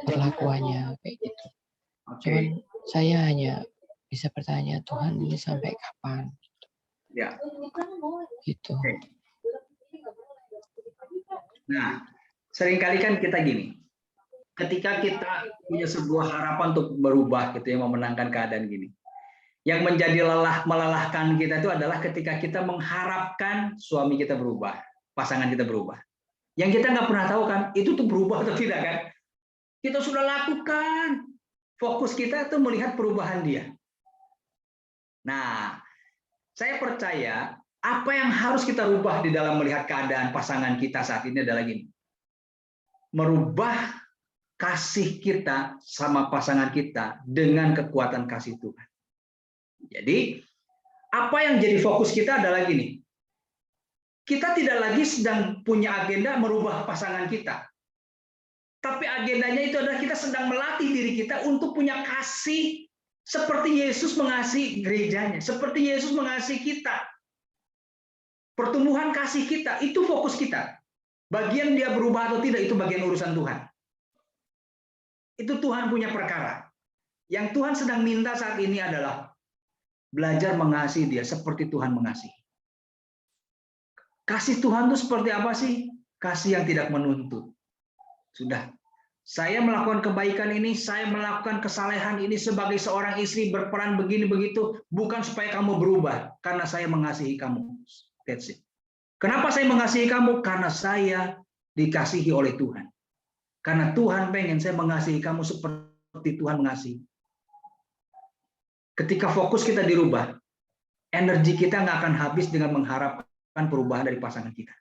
C: perlakuannya kayak gitu. Cuman saya hanya bisa bertanya, Tuhan ini sampai kapan?
A: Ya.
C: Gitu.
A: Nah, seringkali kan kita gini, ketika kita punya sebuah harapan untuk berubah gitu ya, memenangkan keadaan gini, yang menjadi melelahkan kita itu adalah ketika kita mengharapkan suami kita berubah, pasangan kita berubah. Yang kita nggak pernah tahu kan, itu tuh berubah atau tidak kan? Kita sudah lakukan, fokus kita itu melihat perubahan dia. Nah, saya percaya apa yang harus kita rubah di dalam melihat keadaan pasangan kita saat ini adalah gini, merubah kasih kita sama pasangan kita dengan kekuatan kasih Tuhan. Jadi, apa yang jadi fokus kita adalah gini, kita tidak lagi sedang punya agenda merubah pasangan kita, Tapi agendanya itu adalah kita sedang melatih diri kita untuk punya kasih seperti Yesus mengasihi gerejanya, seperti Yesus mengasihi kita. Pertumbuhan kasih kita, itu fokus kita. Bagian dia berubah atau tidak, itu bagian urusan Tuhan. Itu Tuhan punya perkara. Yang Tuhan sedang minta saat ini adalah belajar mengasihi dia seperti Tuhan mengasihi. Kasih Tuhan itu seperti apa sih? Kasih yang tidak menuntut. Sudah, saya melakukan kebaikan ini, saya melakukan kesalehan ini sebagai seorang istri berperan begini begitu, bukan supaya kamu berubah, karena saya mengasihi kamu. That's it. Kenapa saya mengasihi kamu? Karena saya dikasihi oleh Tuhan. Karena Tuhan pengen saya mengasihi kamu seperti Tuhan mengasihi. Ketika fokus kita dirubah, energi kita nggak akan habis dengan mengharapkan perubahan dari pasangan kita.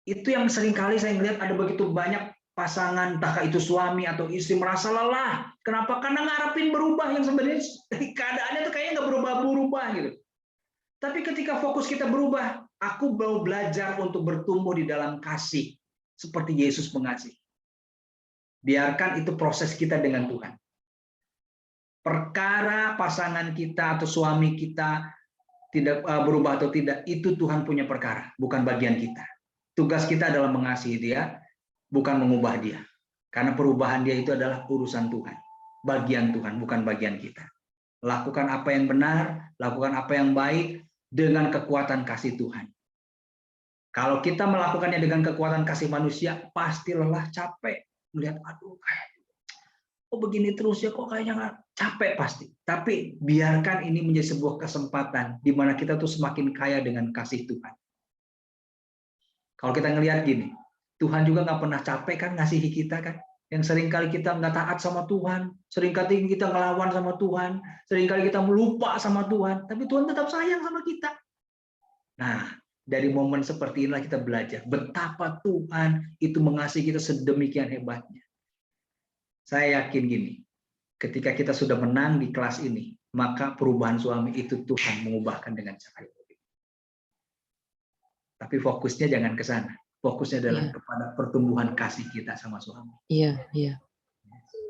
A: Itu yang seringkali saya melihat ada begitu banyak pasangan, entah itu suami atau istri merasa lelah. Kenapa? Karena ngarepin berubah yang sebenarnya keadaannya tuh kayaknya nggak berubah-berubah gitu. Tapi ketika fokus kita berubah, aku mau belajar untuk bertumbuh di dalam kasih seperti Yesus mengasihi. Biarkan itu proses kita dengan Tuhan. Perkara pasangan kita atau suami kita tidak berubah atau tidak, itu Tuhan punya perkara, bukan bagian kita. Tugas kita adalah mengasihi dia, bukan mengubah dia. Karena perubahan dia itu adalah urusan Tuhan. Bagian Tuhan, bukan bagian kita. Lakukan apa yang benar, lakukan apa yang baik dengan kekuatan kasih Tuhan. Kalau kita melakukannya dengan kekuatan kasih manusia, pasti lelah, capek. Melihat, aduh, kok begini terus ya, kok kayaknya nggak capek pasti. Tapi biarkan ini menjadi sebuah kesempatan di mana kita tuh semakin kaya dengan kasih Tuhan. Kalau kita ngelihat gini, Tuhan juga nggak pernah capek kan ngasihi kita kan. Yang seringkali kita nggak taat sama Tuhan, seringkali kita ngelawan sama Tuhan, seringkali kita melupa sama Tuhan, tapi Tuhan tetap sayang sama kita. Nah, dari momen seperti inilah kita belajar betapa Tuhan itu mengasihi kita sedemikian hebatnya. Saya yakin gini, ketika kita sudah menang di kelas ini, maka perubahan suami itu Tuhan mengubahkan dengan cara itu. Tapi fokusnya jangan ke sana. Fokusnya adalah kepada pertumbuhan kasih kita sama suami.
C: Iya.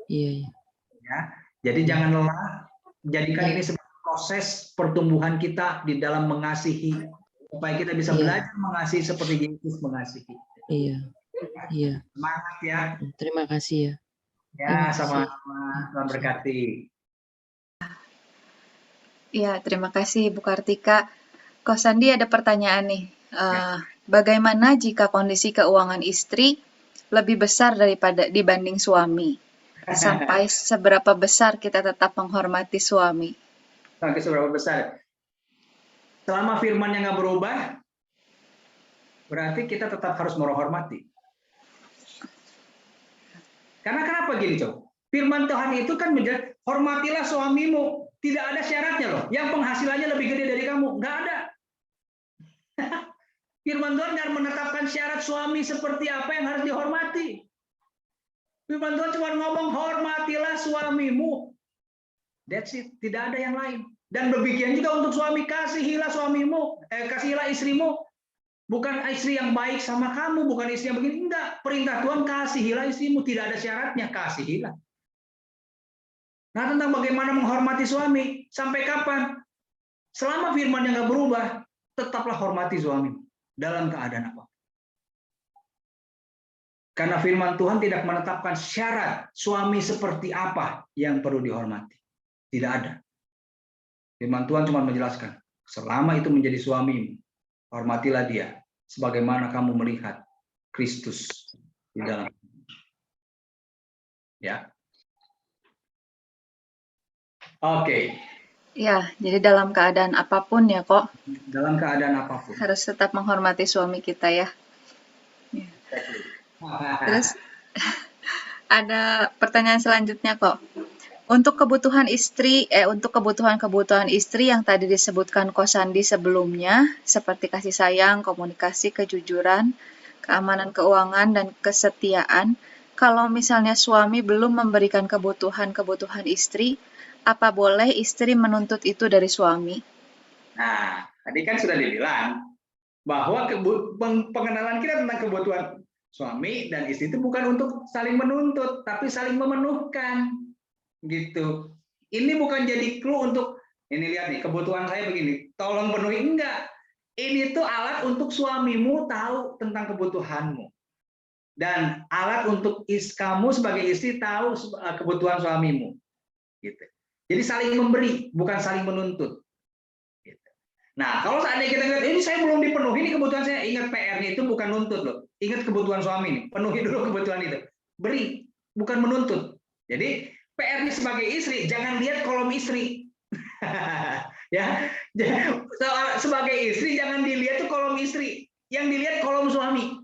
A: Ya, jadi jangan lelah. Jadikan ini sebagai proses pertumbuhan kita di dalam mengasihi, supaya kita bisa belajar mengasihi seperti Yesus mengasihi.
C: Iya.
A: Semangat ya.
C: Terima kasih ya.
A: Ya, sama-sama. Tuhan berkati.
B: Ya, terima kasih Bu Kartika. Ko Sandi ada pertanyaan nih. Bagaimana jika kondisi keuangan istri lebih besar dibanding suami? Sampai seberapa besar kita tetap menghormati suami?
A: Sampai seberapa besar? Selama firman-nya nggak berubah, berarti kita tetap harus menghormati. Karena kenapa gini, coba? Firman Tuhan itu kan menjadi hormatilah suamimu. Tidak ada syaratnya loh. Yang penghasilannya lebih gede dari kamu, nggak ada. Firman Tuhan nggak menetapkan syarat suami seperti apa yang harus dihormati. Firman Tuhan cuma ngomong hormatilah suamimu. That's it. Tidak ada yang lain. Dan demikian juga untuk suami, kasihilah suamimu, kasihilah istrimu. Bukan istri yang baik sama kamu, bukan istri yang begini. Enggak. Perintah Tuhan, kasihilah istrimu. Tidak ada syaratnya, kasihilah. Nah, tentang bagaimana menghormati suami, sampai kapan? Selama firman yang nggak berubah, tetaplah hormati suamimu. Dalam keadaan apa? Karena firman Tuhan tidak menetapkan syarat suami seperti apa yang perlu dihormati. Tidak ada. Firman Tuhan cuma menjelaskan, selama itu menjadi suamimu, hormatilah dia, sebagaimana kamu melihat Kristus di dalam. Ya. Oke.
B: Ya, jadi dalam keadaan apapun ya kok.
A: Dalam keadaan apapun.
B: Harus tetap menghormati suami kita ya. Terus ada pertanyaan selanjutnya kok. Untuk kebutuhan kebutuhan istri yang tadi disebutkan Ko Sandi sebelumnya, seperti kasih sayang, komunikasi, kejujuran, keamanan keuangan, dan kesetiaan, kalau misalnya suami belum memberikan kebutuhan istri, apa boleh istri menuntut itu dari suami?
A: Nah, tadi kan sudah dibilang bahwa pengenalan kita tentang kebutuhan Suami dan istri itu bukan untuk saling menuntut, tapi saling memenuhkan, gitu. Ini bukan jadi clue untuk ini, lihat nih kebutuhan saya begini, tolong penuhi, enggak. Ini tuh alat untuk suamimu tahu tentang kebutuhanmu dan alat untuk kamu sebagai istri tahu kebutuhan suamimu, gitu. Jadi saling memberi, bukan saling menuntut. Gitu. Nah, kalau seandainya kita ingat ini saya belum dipenuhi ini kebutuhan saya, ingat PR-nya itu bukan nuntut loh. Ingat kebutuhan suami nih, penuhi dulu kebutuhan itu. Beri, bukan menuntut. Jadi PR-nya sebagai istri, jangan lihat kolom istri. Ya, sebagai istri jangan dilihat tuh kolom istri, yang dilihat kolom suami.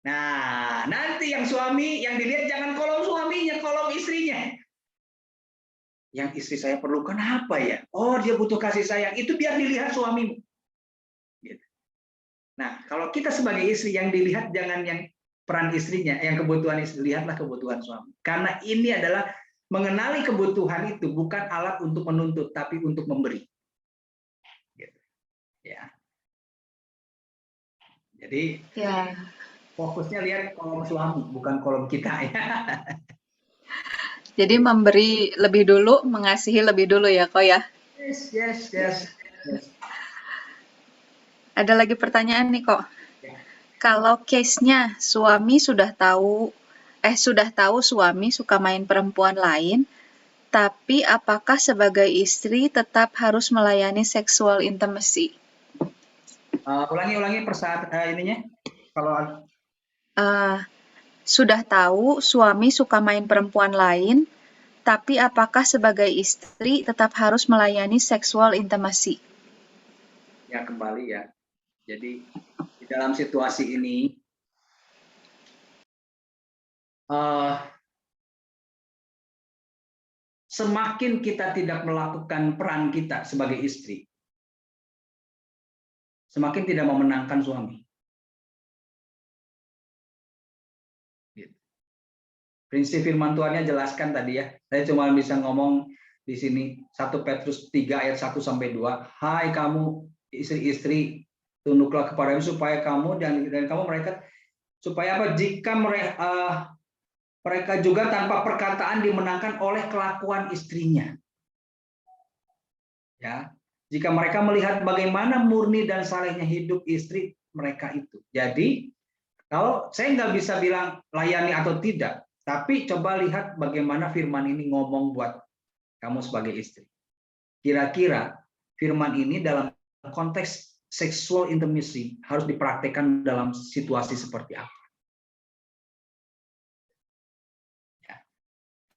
A: Nah, nanti yang suami yang dilihat jangan kolom suaminya, kolom istrinya. Yang istri saya perlukan apa ya? Oh, dia butuh kasih sayang. Itu biar dilihat suamimu. Gitu. Nah, kalau kita sebagai istri yang dilihat jangan yang peran istrinya, yang kebutuhan istri, lihatlah kebutuhan suami. Karena ini adalah mengenali kebutuhan itu bukan alat untuk menuntut, tapi untuk memberi. Gitu. Ya. Jadi
B: Ya,
A: fokusnya lihat kolom suami, bukan kolom kita ya.
B: jadi memberi lebih dulu, mengasihi lebih dulu ya, Ko ya.
A: Yes.
B: Ada lagi pertanyaan nih, Kok.
A: Ya.
B: Kalau case-nya suami sudah tahu suami suka main perempuan lain, tapi apakah sebagai istri tetap harus melayani sexual intimacy?
A: Ulangi ininya. Kalau
B: Sudah tahu suami suka main perempuan lain, tapi apakah sebagai istri tetap harus melayani sexual intimacy?
A: ya kembali ya. Jadi di dalam situasi ini semakin kita tidak melakukan peran kita sebagai istri, semakin tidak memenangkan suami. Prinsip firman Tuhannya jelaskan tadi ya. Saya cuma bisa ngomong di sini 1 Petrus 3 ayat 1 sampai 2. Hai kamu istri-istri, tunduklah kepadamu supaya kamu dan kamu mereka supaya apa? Jika mereka juga tanpa perkataan dimenangkan oleh kelakuan istrinya. Ya, jika mereka melihat bagaimana murni dan salehnya hidup istri mereka itu. Jadi, kalau saya nggak bisa bilang layani atau tidak, tapi coba lihat bagaimana firman ini ngomong buat kamu sebagai istri. Kira-kira firman ini dalam konteks sexual intimacy harus dipraktekkan dalam situasi seperti apa?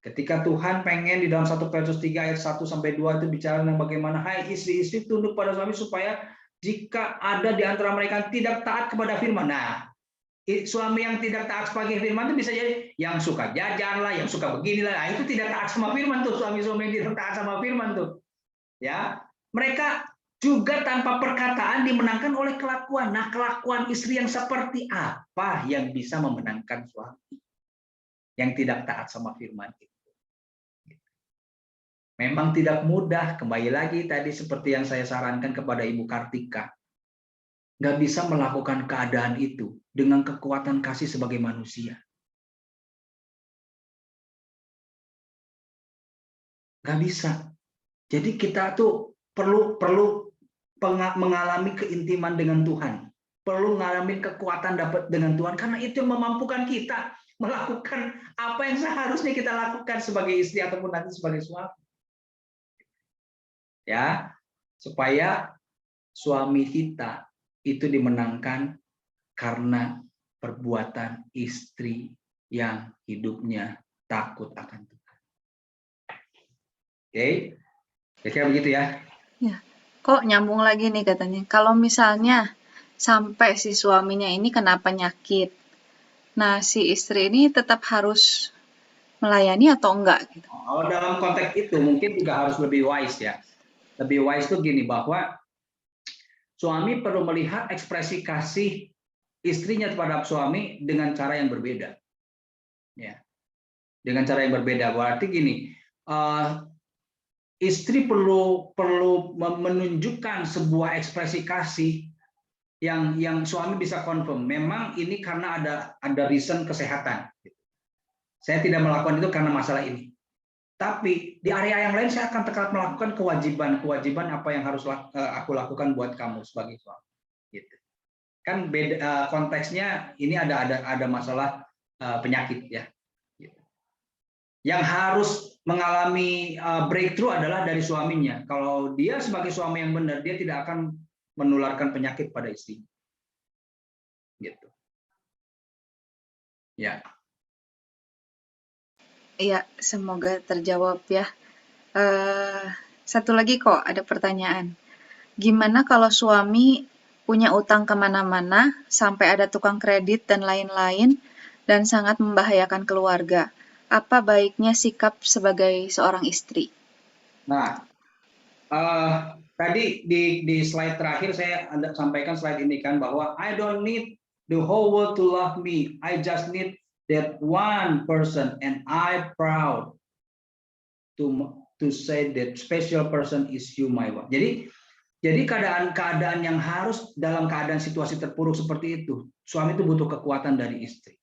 A: Ketika Tuhan pengen di dalam 1 Petrus 3 ayat 1 sampai 2 itu bicara tentang bagaimana hai istri-istri tunduk pada suami supaya jika ada di antara mereka tidak taat kepada firman. Nah, suami yang tidak taat sebagai firman itu bisa jadi yang suka jajan lah, yang suka beginilah. Nah, itu tidak taat sama firman tuh, suami-suami yang tidak taat sama firman tuh. Ya, mereka juga tanpa perkataan dimenangkan oleh kelakuan. Nah, kelakuan istri yang seperti apa yang bisa memenangkan suami yang tidak taat sama firman itu? Memang tidak mudah, kembali lagi tadi seperti yang saya sarankan kepada Ibu Kartika. Nggak bisa melakukan keadaan itu dengan kekuatan kasih sebagai manusia. Nggak bisa. Jadi kita tuh perlu mengalami keintiman dengan Tuhan. Perlu mengalami kekuatan dapat dengan Tuhan. Karena itu yang memampukan kita melakukan apa yang seharusnya kita lakukan sebagai istri ataupun nanti sebagai suami. Ya, supaya suami kita itu dimenangkan karena perbuatan istri yang hidupnya takut akan Tuhan. Oke, kira-kira begitu ya.
B: Ya, kok nyambung lagi nih katanya. Kalau misalnya sampai si suaminya ini kena penyakit, nah si istri ini tetap harus melayani atau enggak? Gitu.
A: Kalau dalam konteks itu mungkin juga harus lebih wise ya. Lebih wise itu gini bahwa suami perlu melihat ekspresi kasih istrinya terhadap suami dengan cara yang berbeda. Ya. Dengan cara yang berbeda. Berarti gini, istri perlu menunjukkan sebuah ekspresi kasih yang suami bisa confirm, memang ini karena ada reason kesehatan. Saya tidak melakukan itu karena masalah ini. Tapi di area yang lain saya akan tetap melakukan kewajiban apa yang harus aku lakukan buat kamu sebagai suami. Gitu. Kan beda konteksnya, ini ada masalah penyakit ya. Gitu. Yang harus mengalami breakthrough adalah dari suaminya. Kalau dia sebagai suami yang benar, dia tidak akan menularkan penyakit pada istri. Gitu. Ya.
B: Iya, semoga terjawab ya. Satu lagi kok, ada pertanyaan. Gimana kalau suami punya utang kemana-mana, sampai ada tukang kredit dan lain-lain, dan sangat membahayakan keluarga? Apa baiknya sikap sebagai seorang istri?
A: Nah, tadi di slide terakhir saya sampaikan slide ini kan, bahwa I don't need the whole world to love me. I just need that one person, and I proud to say that special person is you, my wife. Jadi keadaan yang harus dalam keadaan situasi terpuruk seperti itu, suami itu butuh kekuatan dari istri.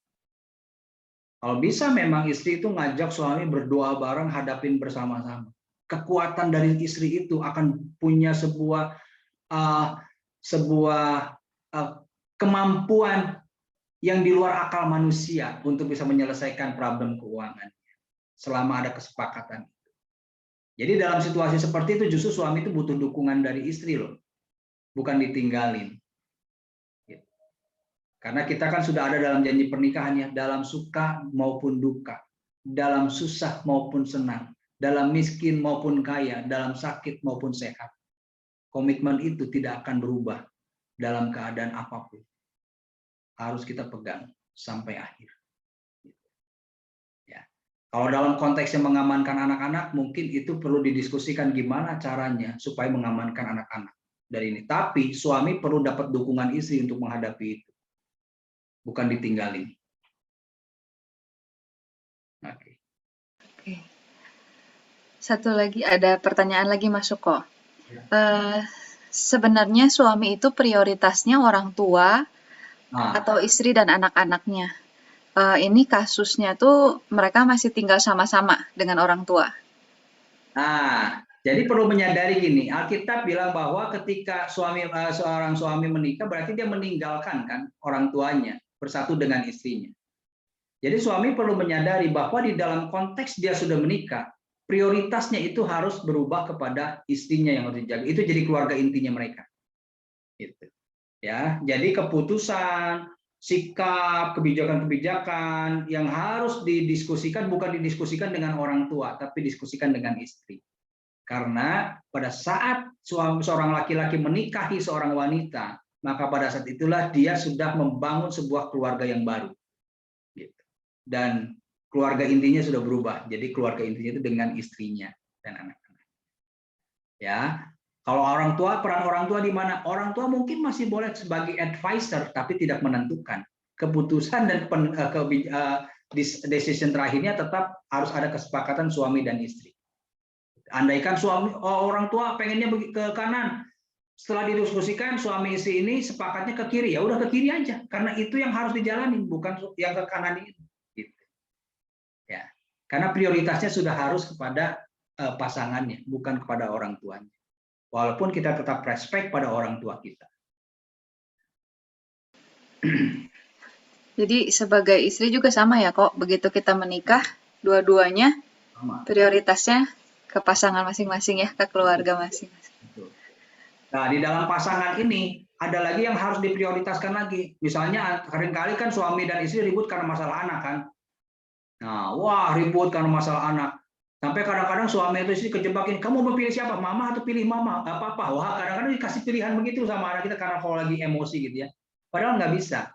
A: Kalau bisa memang istri itu ngajak suami berdoa bareng, hadapin bersama-sama. Kekuatan dari istri itu akan punya sebuah kemampuan yang di luar akal manusia untuk bisa menyelesaikan problem keuangan selama ada kesepakatan. Jadi dalam situasi seperti itu justru suami itu butuh dukungan dari istri loh, bukan ditinggalin. Karena kita kan sudah ada dalam janji pernikahannya, dalam suka maupun duka, dalam susah maupun senang, dalam miskin maupun kaya, dalam sakit maupun sehat. Komitmen itu tidak akan berubah dalam keadaan apapun. Harus kita pegang sampai akhir. Ya. Kalau dalam konteksnya mengamankan anak-anak, mungkin itu perlu didiskusikan gimana caranya supaya mengamankan anak-anak dari ini. Tapi suami perlu dapat dukungan istri untuk menghadapi itu, bukan ditinggalin. Oke.
B: Oke. Satu lagi, ada pertanyaan lagi masuk kok. Sebenarnya suami itu prioritasnya orang tua atau istri dan anak-anaknya. Ini kasusnya tuh mereka masih tinggal sama-sama dengan orang tua.
A: Nah, jadi perlu menyadari gini, Alkitab bilang bahwa ketika seorang suami menikah, berarti dia meninggalkan kan orang tuanya, bersatu dengan istrinya. Jadi suami perlu menyadari bahwa di dalam konteks dia sudah menikah, prioritasnya itu harus berubah kepada istrinya yang harus dijaga. Itu jadi keluarga intinya mereka. Gitu. Ya, jadi keputusan, sikap, kebijakan-kebijakan yang harus didiskusikan bukan didiskusikan dengan orang tua, tapi diskusikan dengan istri. Karena pada saat seorang laki-laki menikahi seorang wanita, maka pada saat itulah dia sudah membangun sebuah keluarga yang baru. Gitu. Dan keluarga intinya sudah berubah. Jadi keluarga intinya itu dengan istrinya dan anak-anak. Ya, kalau orang tua, peran orang tua di mana? Orang tua mungkin masih boleh sebagai advisor, tapi tidak menentukan. Keputusan dan decision terakhirnya tetap harus ada kesepakatan suami dan istri. Andaikan orang tua pengennya ke kanan, setelah didiskusikan suami istri ini sepakatnya ke kiri, ya udah ke kiri aja, karena itu yang harus dijalani, bukan yang ke kanan ini. Gitu. Ya, karena prioritasnya sudah harus kepada pasangannya, bukan kepada orang tuanya. Walaupun kita tetap respect pada orang tua kita.
B: Jadi sebagai istri juga sama ya kok, begitu kita menikah, dua-duanya prioritasnya ke pasangan masing-masing ya, ke keluarga masing-masing.
A: Nah, di dalam pasangan ini ada lagi yang harus diprioritaskan lagi. Misalnya seringkali kan suami dan istri ribut karena masalah anak kan. Nah, wah ribut karena masalah anak. Sampai kadang-kadang suami atau istri kejebakin, kamu mau pilih siapa? Mama atau pilih mama? Gak apa-apa. Wah, kadang-kadang dikasih pilihan begitu sama anak kita karena kalau lagi emosi gitu ya. Padahal nggak bisa.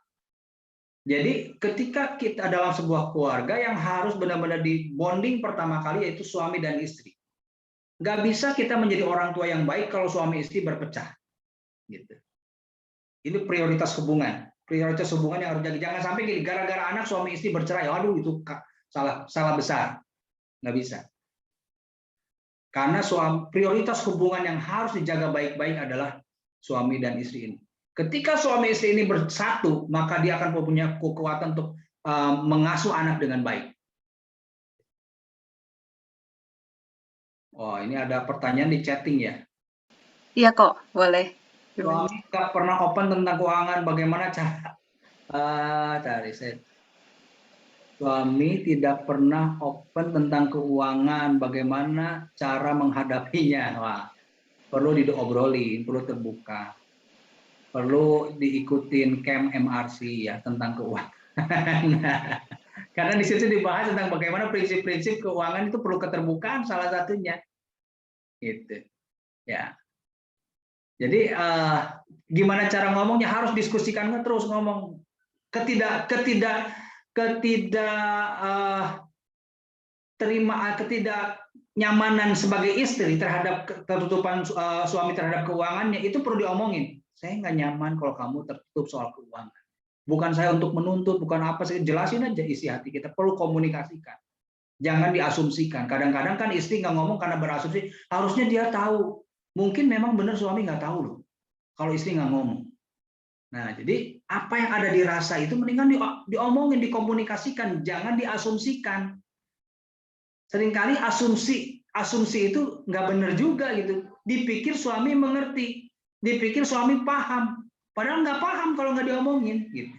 A: Jadi ketika kita dalam sebuah keluarga yang harus benar-benar di bonding pertama kali yaitu suami dan istri. Nggak bisa kita menjadi orang tua yang baik kalau suami istri berpecah. Gitu. Ini prioritas hubungan. Prioritas hubungan yang harus dijaga. Jangan sampai gini, gara-gara anak suami istri bercerai. Aduh, itu salah besar. Nggak bisa. Karena prioritas hubungan yang harus dijaga baik-baik adalah suami dan istri ini. Ketika suami istri ini bersatu, maka dia akan punya kekuatan untuk mengasuh anak dengan baik. Oh, ini ada pertanyaan di chatting ya.
B: Iya kok, boleh.
A: Suami nggak pernah open tentang keuangan, bagaimana cara? Cari saya. Suami tidak pernah open tentang keuangan, bagaimana cara menghadapinya? Wah, perlu diobrolin, perlu terbuka, perlu diikutin camp MRC ya tentang keuangan. Karena di situ dibahas tentang bagaimana prinsip-prinsip keuangan itu perlu keterbukaan salah satunya, gitu. Ya. Jadi gimana cara ngomongnya, harus diskusikan terus ngomong. Ketidaknyamanan sebagai istri terhadap ketertutupan suami terhadap keuangannya itu perlu diomongin. Saya nggak nyaman kalau kamu tertutup soal keuangan. Bukan saya untuk menuntut, bukan apa sih, jelasin aja isi hati kita. Perlu komunikasikan. Jangan diasumsikan. Kadang-kadang kan istri nggak ngomong karena berasumsi. Harusnya dia tahu. Mungkin memang benar suami nggak tahu loh. Kalau istri nggak ngomong. Nah, jadi apa yang ada di rasa itu mendingan diomongin, dikomunikasikan, jangan diasumsikan. Seringkali asumsi itu nggak benar juga gitu. Dipikir suami mengerti, dipikir suami paham, padahal nggak paham kalau nggak diomongin gitu.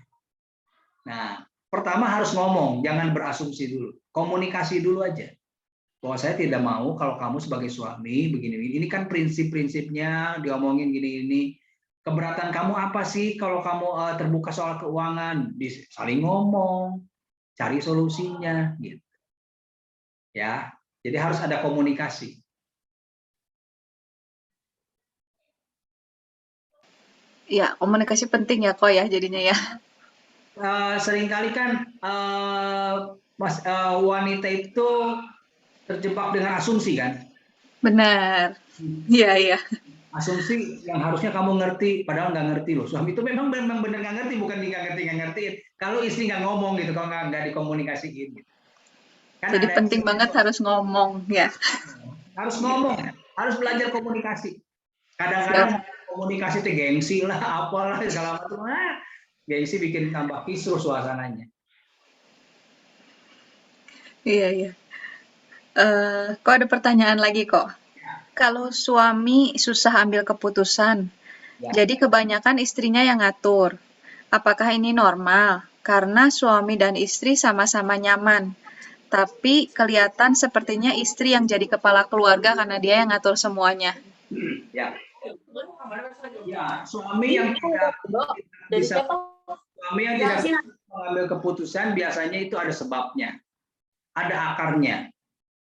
A: Nah, pertama harus ngomong, jangan berasumsi dulu, komunikasi dulu aja. Bahwa saya tidak mau kalau kamu sebagai suami begini. Ini kan prinsip-prinsipnya diomongin gini-gini. Keberatan kamu apa sih kalau kamu terbuka soal keuangan? Saling ngomong, cari solusinya, gitu. Ya, jadi harus ada komunikasi.
B: Ya, komunikasi penting ya kok ya jadinya ya.
A: Seringkali kan wanita itu terjebak dengan asumsi kan?
B: Benar. Iya, iya.
A: Asumsi yang harusnya kamu ngerti, padahal nggak ngerti loh. Suami itu memang benar nggak ngerti, bukan dia nggak ngertiin. Kalau istri nggak ngomong gitu, kalau nggak dikomunikasiin. Gitu. Kan
B: Jadi penting banget harus ngomong ya.
A: Harus ngomong, harus belajar komunikasi. Kadang-kadang komunikasi itu gengsi lah, apalah segala macam. Gengsi bikin tambah kisruh suasananya.
B: Iya, iya. Kok ada pertanyaan lagi kok. Kalau suami susah ambil keputusan, jadi kebanyakan istrinya yang ngatur. Apakah ini normal? Karena suami dan istri sama-sama nyaman, tapi kelihatan sepertinya istri yang jadi kepala keluarga karena dia yang ngatur semuanya.
A: Ya, suami yang tidak bisa mengambil keputusan biasanya itu ada sebabnya, ada akarnya.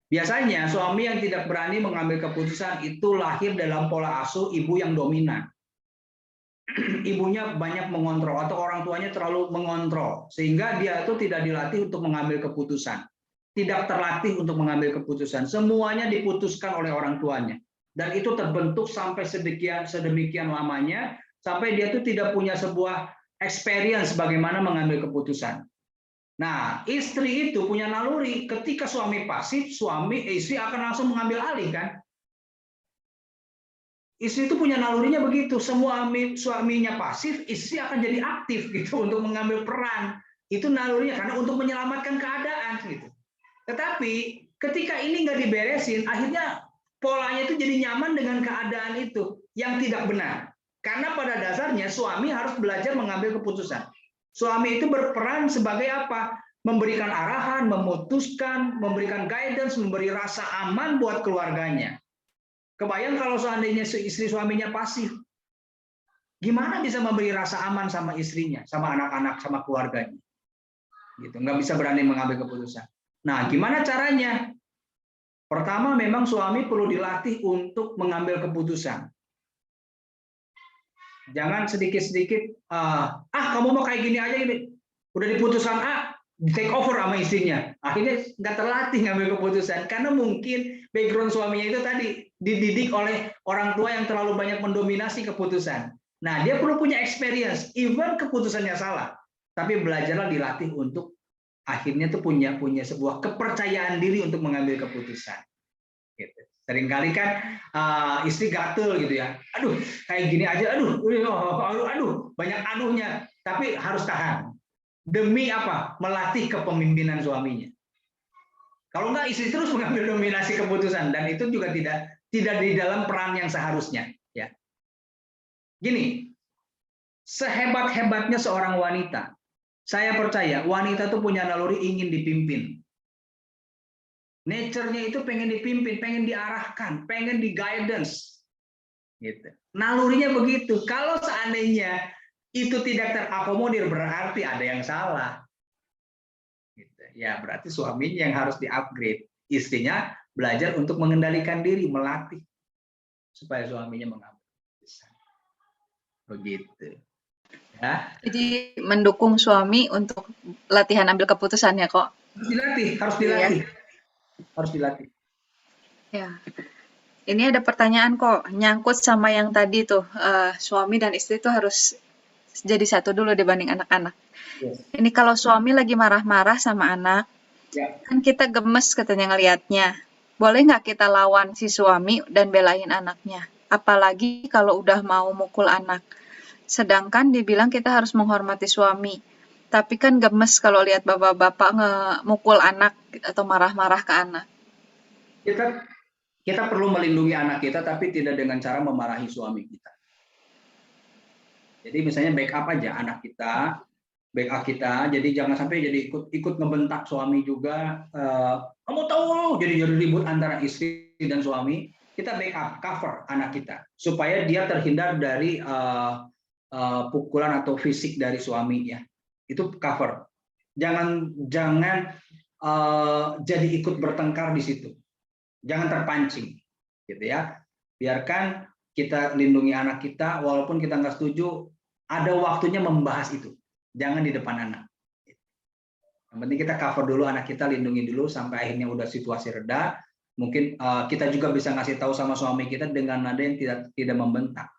A: Biasanya suami yang tidak berani mengambil keputusan itu lahir dalam pola asuh ibu yang dominan. Ibunya banyak mengontrol atau orang tuanya terlalu mengontrol sehingga dia itu tidak dilatih untuk mengambil keputusan. Tidak terlatih untuk mengambil keputusan. Semuanya diputuskan oleh orang tuanya. Dan itu terbentuk sampai sedemikian lamanya sampai dia itu tidak punya sebuah experience bagaimana mengambil keputusan. Nah, istri itu punya naluri, ketika suami pasif, istri akan langsung mengambil alih kan? Istri itu punya nalurinya begitu, suaminya pasif, istri akan jadi aktif gitu untuk mengambil peran. Itu nalurinya karena untuk menyelamatkan keadaan gitu. Tetapi ketika ini nggak diberesin, akhirnya polanya itu jadi nyaman dengan keadaan itu yang tidak benar. Karena pada dasarnya suami harus belajar mengambil keputusan. Suami itu berperan sebagai apa? Memberikan arahan, memutuskan, memberikan guidance, memberi rasa aman buat keluarganya. Kebayang kalau seandainya istri suaminya pasif, gimana bisa memberi rasa aman sama istrinya, sama anak-anak, sama keluarganya? Gitu, nggak bisa berani mengambil keputusan. Nah, gimana caranya? Pertama, memang suami perlu dilatih untuk mengambil keputusan. Jangan sedikit-sedikit, kamu mau kayak gini aja ini, udah diputuskan take over sama istrinya. Akhirnya nggak terlatih ngambil keputusan karena mungkin background suaminya itu tadi dididik oleh orang tua yang terlalu banyak mendominasi keputusan. Nah, dia perlu punya experience, even keputusannya salah, tapi belajarlah dilatih untuk akhirnya tuh punya sebuah kepercayaan diri untuk mengambil keputusan. Gitu. Seringkali kan istri gatel gitu ya. Aduh, kayak gini aja, aduh, banyak aduhnya. Tapi harus tahan. Demi apa? Melatih kepemimpinan suaminya. Kalau enggak, istri terus mengambil dominasi keputusan dan itu juga tidak di dalam peran yang seharusnya. Ya, gini, sehebat-hebatnya seorang wanita, saya percaya wanita itu punya naluri ingin dipimpin. Nature-nya itu pengen dipimpin, pengen diarahkan, pengen di guidance. Gitu. Nalurinya begitu. Kalau seandainya itu tidak terakomodir, berarti ada yang salah. Gitu. Ya, berarti suaminya yang harus di-upgrade. Istrinya belajar untuk mengendalikan diri, melatih supaya suaminya mengambil keputusan. Begitu. Ya.
B: Jadi mendukung suami untuk latihan ambil keputusannya kok.
A: Harus dilatih, harus
B: Iya.
A: dilatih. Harus dilatih.
B: Ya. Ini ada pertanyaan kok, nyangkut sama yang tadi tuh, suami dan istri tuh harus jadi satu dulu dibanding anak-anak.
A: Yes.
B: Ini kalau suami lagi marah-marah sama anak,
A: Ya.
B: kan kita gemes katanya ngelihatnya. Boleh nggak kita lawan si suami dan belain anaknya? Apalagi kalau udah mau mukul anak. Sedangkan dibilang kita harus menghormati suami. Tapi kan gemes kalau lihat bapak-bapak ngemukul anak atau marah-marah ke anak.
A: Kita perlu melindungi anak kita, tapi tidak dengan cara memarahi suami kita. Jadi misalnya backup aja anak kita, backup kita. Jadi jangan sampai jadi ikut ngebentak suami juga. Kamu tahu, jadi ribut antara istri dan suami. Kita backup, cover anak kita supaya dia terhindar dari pukulan atau fisik dari suami ya. Itu cover. Jangan jadi ikut bertengkar di situ. Jangan terpancing, gitu ya. Biarkan kita lindungi anak kita, walaupun kita nggak setuju, ada waktunya membahas itu. Jangan di depan anak. Yang penting kita cover dulu anak kita, lindungi dulu sampai akhirnya udah situasi reda. Mungkin kita juga bisa ngasih tahu sama suami kita dengan nada yang tidak membentak.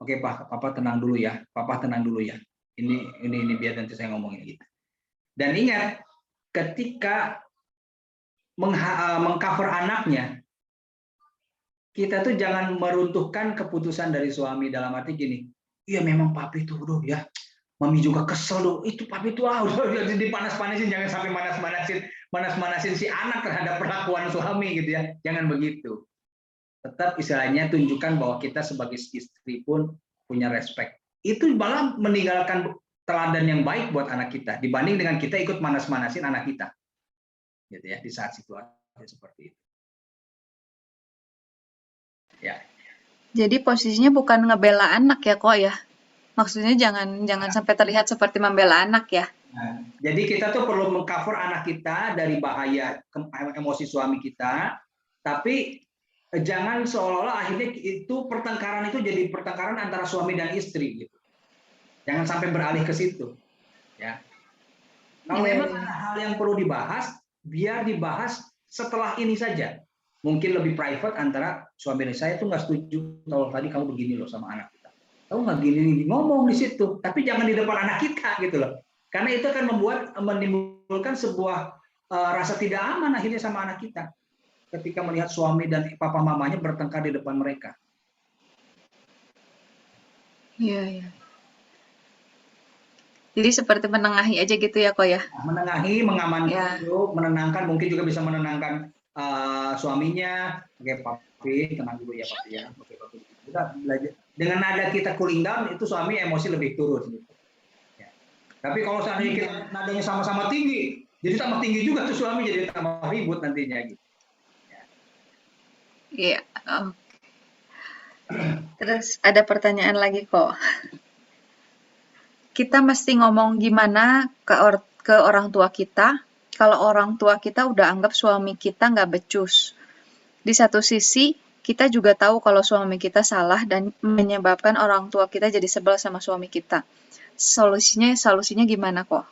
A: Oke, Pak, Papa tenang dulu ya. Papa tenang dulu ya. Ini biar nanti saya ngomongin gitu. Dan ingat, ketika mengcover anaknya, kita tuh jangan meruntuhkan keputusan dari suami dalam arti gini, iya memang papi tuh udah ya, mami juga kesel loh, itu papi tuh udah dipanas-panasin, jangan sampai manas-manasin si anak terhadap perlakuan suami gitu ya, jangan begitu. Tetap istilahnya tunjukkan bahwa kita sebagai istri pun punya respect. Itu malah meninggalkan teladan yang baik buat anak kita dibanding dengan kita ikut manas-manasin anak kita. Gitu ya, di saat situasi seperti itu. Ya.
B: Jadi posisinya bukan ngebela anak ya kok ya. Maksudnya jangan sampai terlihat seperti membela anak ya.
A: Nah, jadi kita tuh perlu mengcover anak kita dari bahaya emosi suami kita, tapi jangan seolah-olah akhirnya itu pertengkaran itu jadi pertengkaran antara suami dan istri gitu. Jangan sampai beralih ke situ. Ya. Kalau memang ada hal yang perlu dibahas, biar dibahas setelah ini saja. Mungkin lebih private antara suami dan saya tuh nggak setuju kalau tadi kamu begini loh sama anak kita. Kamu nggak gini, ngomong di situ, tapi jangan di depan anak kita gitu loh. Karena itu akan menimbulkan sebuah rasa tidak aman akhirnya sama anak kita. Ketika melihat suami dan papa mamanya bertengkar di depan mereka.
B: Iya, iya. Jadi seperti menengahi aja gitu ya kok ya.
A: Menengahi, mengamankan
B: Ya.
A: dulu, menenangkan, mungkin juga bisa menenangkan suaminya. Oke, papi, tenang dulu ya papi ya. Oke, papi. Kita belajar. Dengan nada kita cooling down, itu suami emosi lebih turun. Gitu. Ya. Tapi kalau seandainya kita nadanya sama-sama tinggi, jadi tambah tinggi juga tuh suami, jadi tambah ribut nantinya. Gitu.
B: Iya. Oh. Terus ada pertanyaan lagi kok. Kita mesti ngomong gimana ke orang tua kita kalau orang tua kita udah anggap suami kita nggak becus. Di satu sisi, kita juga tahu kalau suami kita salah dan menyebabkan orang tua kita jadi sebel sama suami kita. Solusinya gimana kok?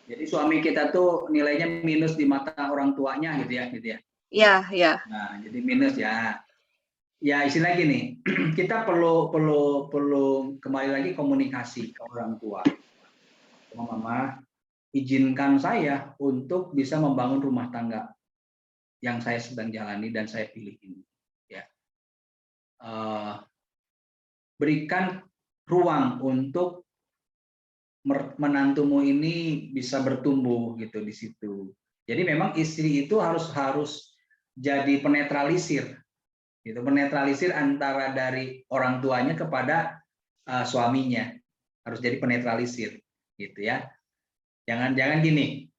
A: Jadi suami kita tuh nilainya minus di mata orang tuanya gitu ya.
B: Iya, ya.
A: Nah, jadi minus ya. Ya istilah gini, kita perlu kembali lagi komunikasi ke orang tua. Mama, izinkan saya untuk bisa membangun rumah tangga yang saya sedang jalani dan saya pilih ini. berikan ruang untuk menantumu ini bisa bertumbuh gitu di situ. Jadi memang istri itu harus jadi penetralisir, gitu, menetralisir antara dari orang tuanya kepada suaminya, harus jadi penetralisir, gitu ya. Jangan gini,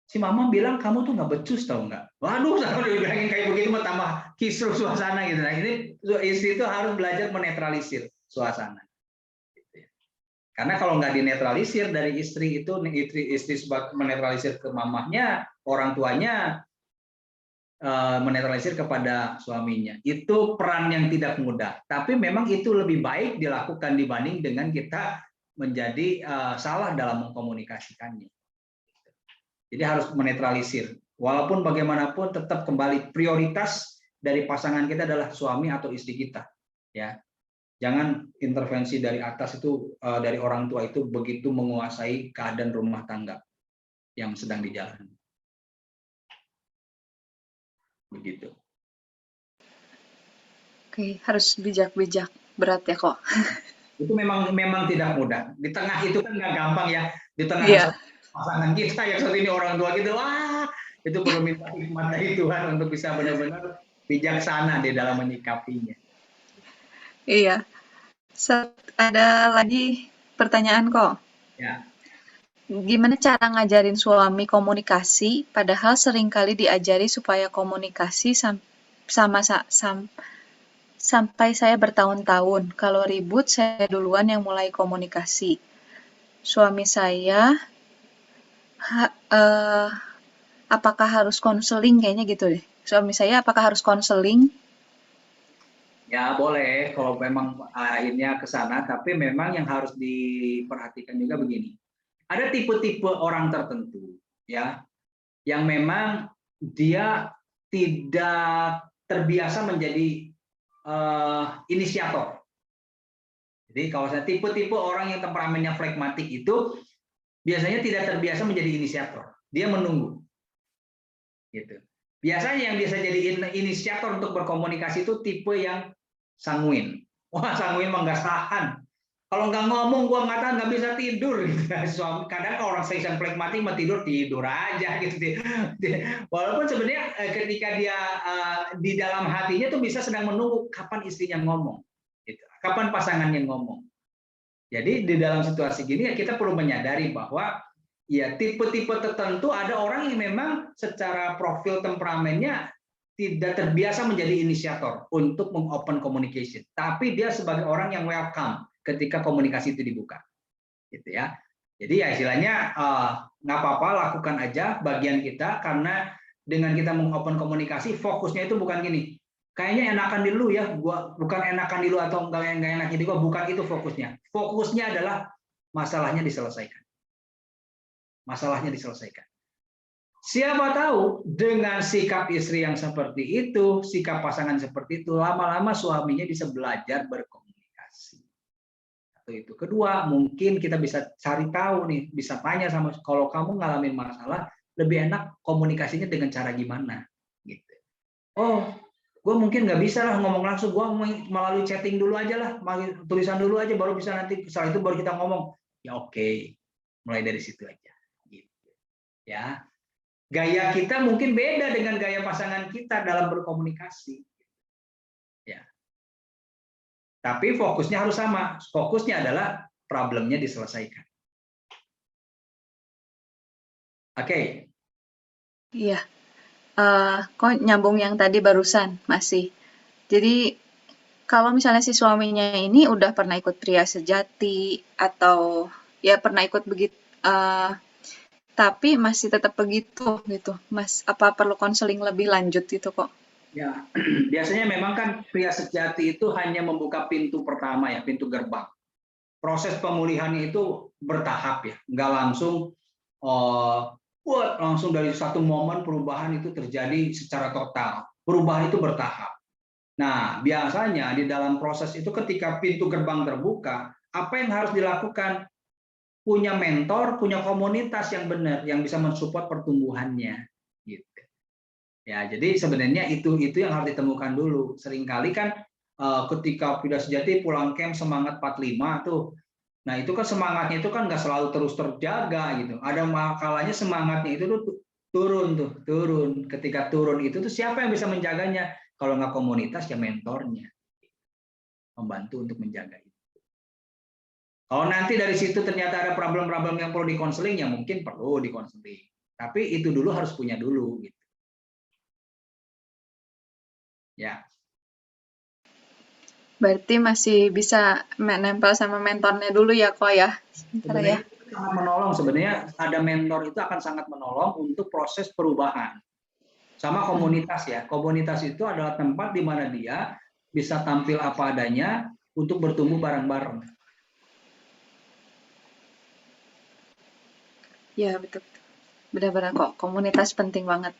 A: si mama bilang kamu tuh nggak becus tau nggak? Waduh, kalau dibilangin kayak begitu mau tambah kisruh suasana gitu. Nah ini istri itu harus belajar menetralisir suasana. Karena kalau nggak dinetralisir dari istri itu, istri menetralisir ke mamahnya, orang tuanya menetralisir kepada suaminya. Itu peran yang tidak mudah. Tapi memang itu lebih baik dilakukan dibanding dengan kita menjadi salah dalam mengkomunikasikannya. Jadi harus menetralisir. Walaupun bagaimanapun tetap kembali prioritas dari pasangan kita adalah suami atau istri kita. Ya. Jangan intervensi dari atas itu, dari orang tua itu begitu menguasai keadaan rumah tangga yang sedang dijalani. Begitu.
B: Oke, harus bijak-bijak, berat ya kok.
A: Itu memang tidak mudah. Di tengah itu kan nggak gampang ya. Di tengah pasangan kita yang satu ini orang tua gitu, wah itu perlu minta hikmat dari Tuhan untuk bisa benar-benar bijaksana di dalam menyikapinya.
B: Iya. Ada lagi pertanyaan kok.
A: Ya.
B: Gimana cara ngajarin suami komunikasi, padahal seringkali diajari supaya komunikasi sampai saya bertahun-tahun. Kalau ribut, saya duluan yang mulai komunikasi. Suami saya, apakah harus konseling? Kayaknya gitu deh. Suami saya apakah harus konseling?
A: Ya boleh kalau memang akhirnya ke sana, tapi memang yang harus diperhatikan juga begini. Ada tipe-tipe orang tertentu ya yang memang dia tidak terbiasa menjadi inisiator. Jadi kalau saya tipe-tipe orang yang temperamennya flegmatik itu biasanya tidak terbiasa menjadi inisiator. Dia menunggu. Gitu. Biasanya yang bisa jadi inisiator untuk berkomunikasi itu tipe yang sanguin. Wah, sanguin mah nggak tahan. Kalau nggak ngomong, gua nggak tahan, nggak bisa tidur. Kadang orang season flegmatik mah tidur aja gitu. Walaupun sebenarnya ketika dia di dalam hatinya tuh bisa sedang menunggu kapan istrinya ngomong, gitu. Kapan pasangannya ngomong. Jadi di dalam situasi gini ya kita perlu menyadari bahwa ya tipe-tipe tertentu ada orang yang memang secara profil temperamennya tidak terbiasa menjadi inisiator untuk mengopen communication, tapi dia sebagai orang yang welcome ketika komunikasi itu dibuka, gitu ya. Jadi ya istilahnya nggak apa-apa, lakukan aja bagian kita, karena dengan kita mengopen komunikasi fokusnya itu bukan gini, kayaknya enakan di lu ya, gua bukan enakan di lu atau enggak enakan di gua, bukan itu fokusnya. Fokusnya adalah masalahnya diselesaikan. Masalahnya diselesaikan. Siapa tahu dengan sikap istri yang seperti itu, sikap pasangan seperti itu, lama-lama suaminya bisa belajar berkomunikasi. Atau itu. Kedua, mungkin kita bisa cari tahu nih, bisa tanya sama, kalau kamu ngalamin masalah, lebih enak komunikasinya dengan cara gimana? Gitu. Oh, gue mungkin nggak bisa lah ngomong langsung, gue melalui chatting dulu aja lah, tulisan dulu aja, baru bisa nanti setelah itu baru kita ngomong. Ya oke, mulai dari situ aja. Gitu. Ya. Gaya kita mungkin beda dengan gaya pasangan kita dalam berkomunikasi. Ya. Tapi fokusnya harus sama. Fokusnya adalah problemnya diselesaikan. Oke.
B: Iya. Kok nyambung yang tadi barusan masih. Jadi kalau misalnya si suaminya ini udah pernah ikut pria sejati atau ya pernah ikut begitu, tapi masih tetap begitu gitu, Mas. Apa perlu konseling lebih lanjut itu kok?
A: Ya, biasanya memang kan pria sejati itu hanya membuka pintu pertama ya, pintu gerbang. Proses pemulihannya itu bertahap ya, nggak langsung langsung dari satu momen perubahan itu terjadi secara total. Perubahan itu bertahap. Nah, biasanya di dalam proses itu ketika pintu gerbang terbuka, apa yang harus dilakukan? Punya mentor, punya komunitas yang benar, yang bisa mensupport pertumbuhannya. Gitu. Ya, jadi sebenarnya itu yang harus ditemukan dulu. Seringkali kan ketika Vida Sejati pulang camp semangat 45 tuh. Nah itu kan semangatnya itu kan nggak selalu terus terjaga gitu. Ada kalanya semangatnya itu tuh turun. Ketika turun itu tuh siapa yang bisa menjaganya? Kalau nggak komunitas ya mentornya membantu untuk menjaga itu. Kalau nanti dari situ ternyata ada problem-problem yang perlu dikonseling, ya mungkin perlu dikonseling. Tapi itu dulu harus punya dulu gitu. Ya.
B: Berarti masih bisa nempel sama mentornya dulu ya kok ya. Sebentar ya.
A: Sebenarnya itu sangat menolong. Sebenarnya ada mentor itu akan sangat menolong untuk proses perubahan. Sama komunitas ya. Komunitas itu adalah tempat di mana dia bisa tampil apa adanya untuk bertumbuh bareng-bareng.
B: Ya betul. Benar-benar kok, komunitas penting banget.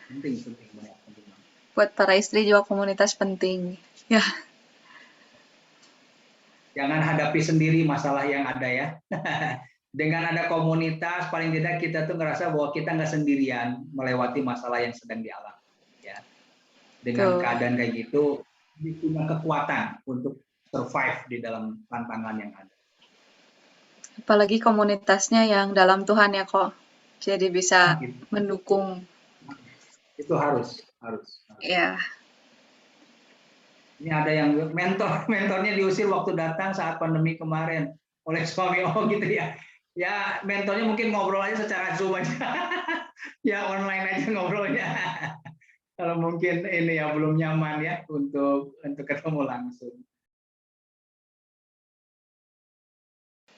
A: Penting banget.
B: Buat para istri juga komunitas penting. Ya.
A: Jangan hadapi sendiri masalah yang ada ya. Dengan ada komunitas, paling tidak kita tuh ngerasa bahwa kita nggak sendirian melewati masalah yang sedang dialami. Ya. Dengan keadaan kayak gitu, punya kekuatan untuk survive di dalam tantangan yang ada.
B: Apalagi komunitasnya yang dalam Tuhan ya kok. Jadi bisa mendukung.
A: Itu harus.
B: Ya.
A: Ini ada yang mentornya diusir waktu datang saat pandemi kemarin oleh suami gitu ya. Ya mentornya mungkin ngobrol aja secara Zoom aja. Ya online aja ngobrolnya. Kalau mungkin ini ya belum nyaman ya untuk ketemu langsung.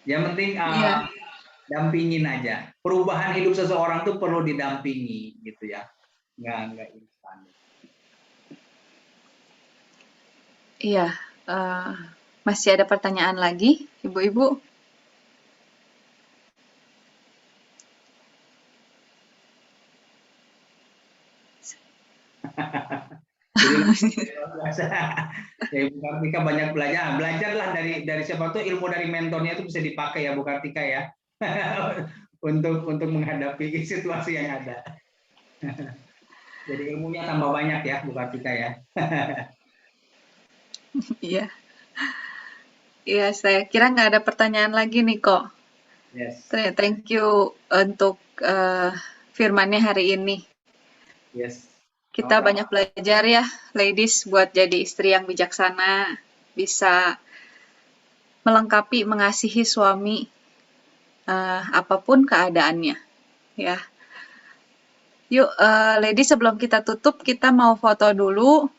A: Yang penting dampingin aja. Perubahan hidup seseorang tuh perlu didampingi gitu ya. Nggak instan.
B: Iya. Masih ada pertanyaan lagi, Ibu-ibu?
A: Ya Ibu Kartika banyak belajarlah dari siapa tuh ilmu dari mentornya itu bisa dipakai ya Bu Kartika ya untuk menghadapi situasi yang ada. Jadi ilmunya tambah banyak ya Bu Kartika ya.
B: Iya. Iya, saya kira nggak ada pertanyaan lagi nih kok.
A: Yes.
B: Thank you untuk firmannya hari ini.
A: Yes.
B: Kita banyak belajar ya, ladies, buat jadi istri yang bijaksana, bisa melengkapi, mengasihi suami apapun keadaannya. Ya. Yuk, ladies, sebelum kita tutup, kita mau foto dulu.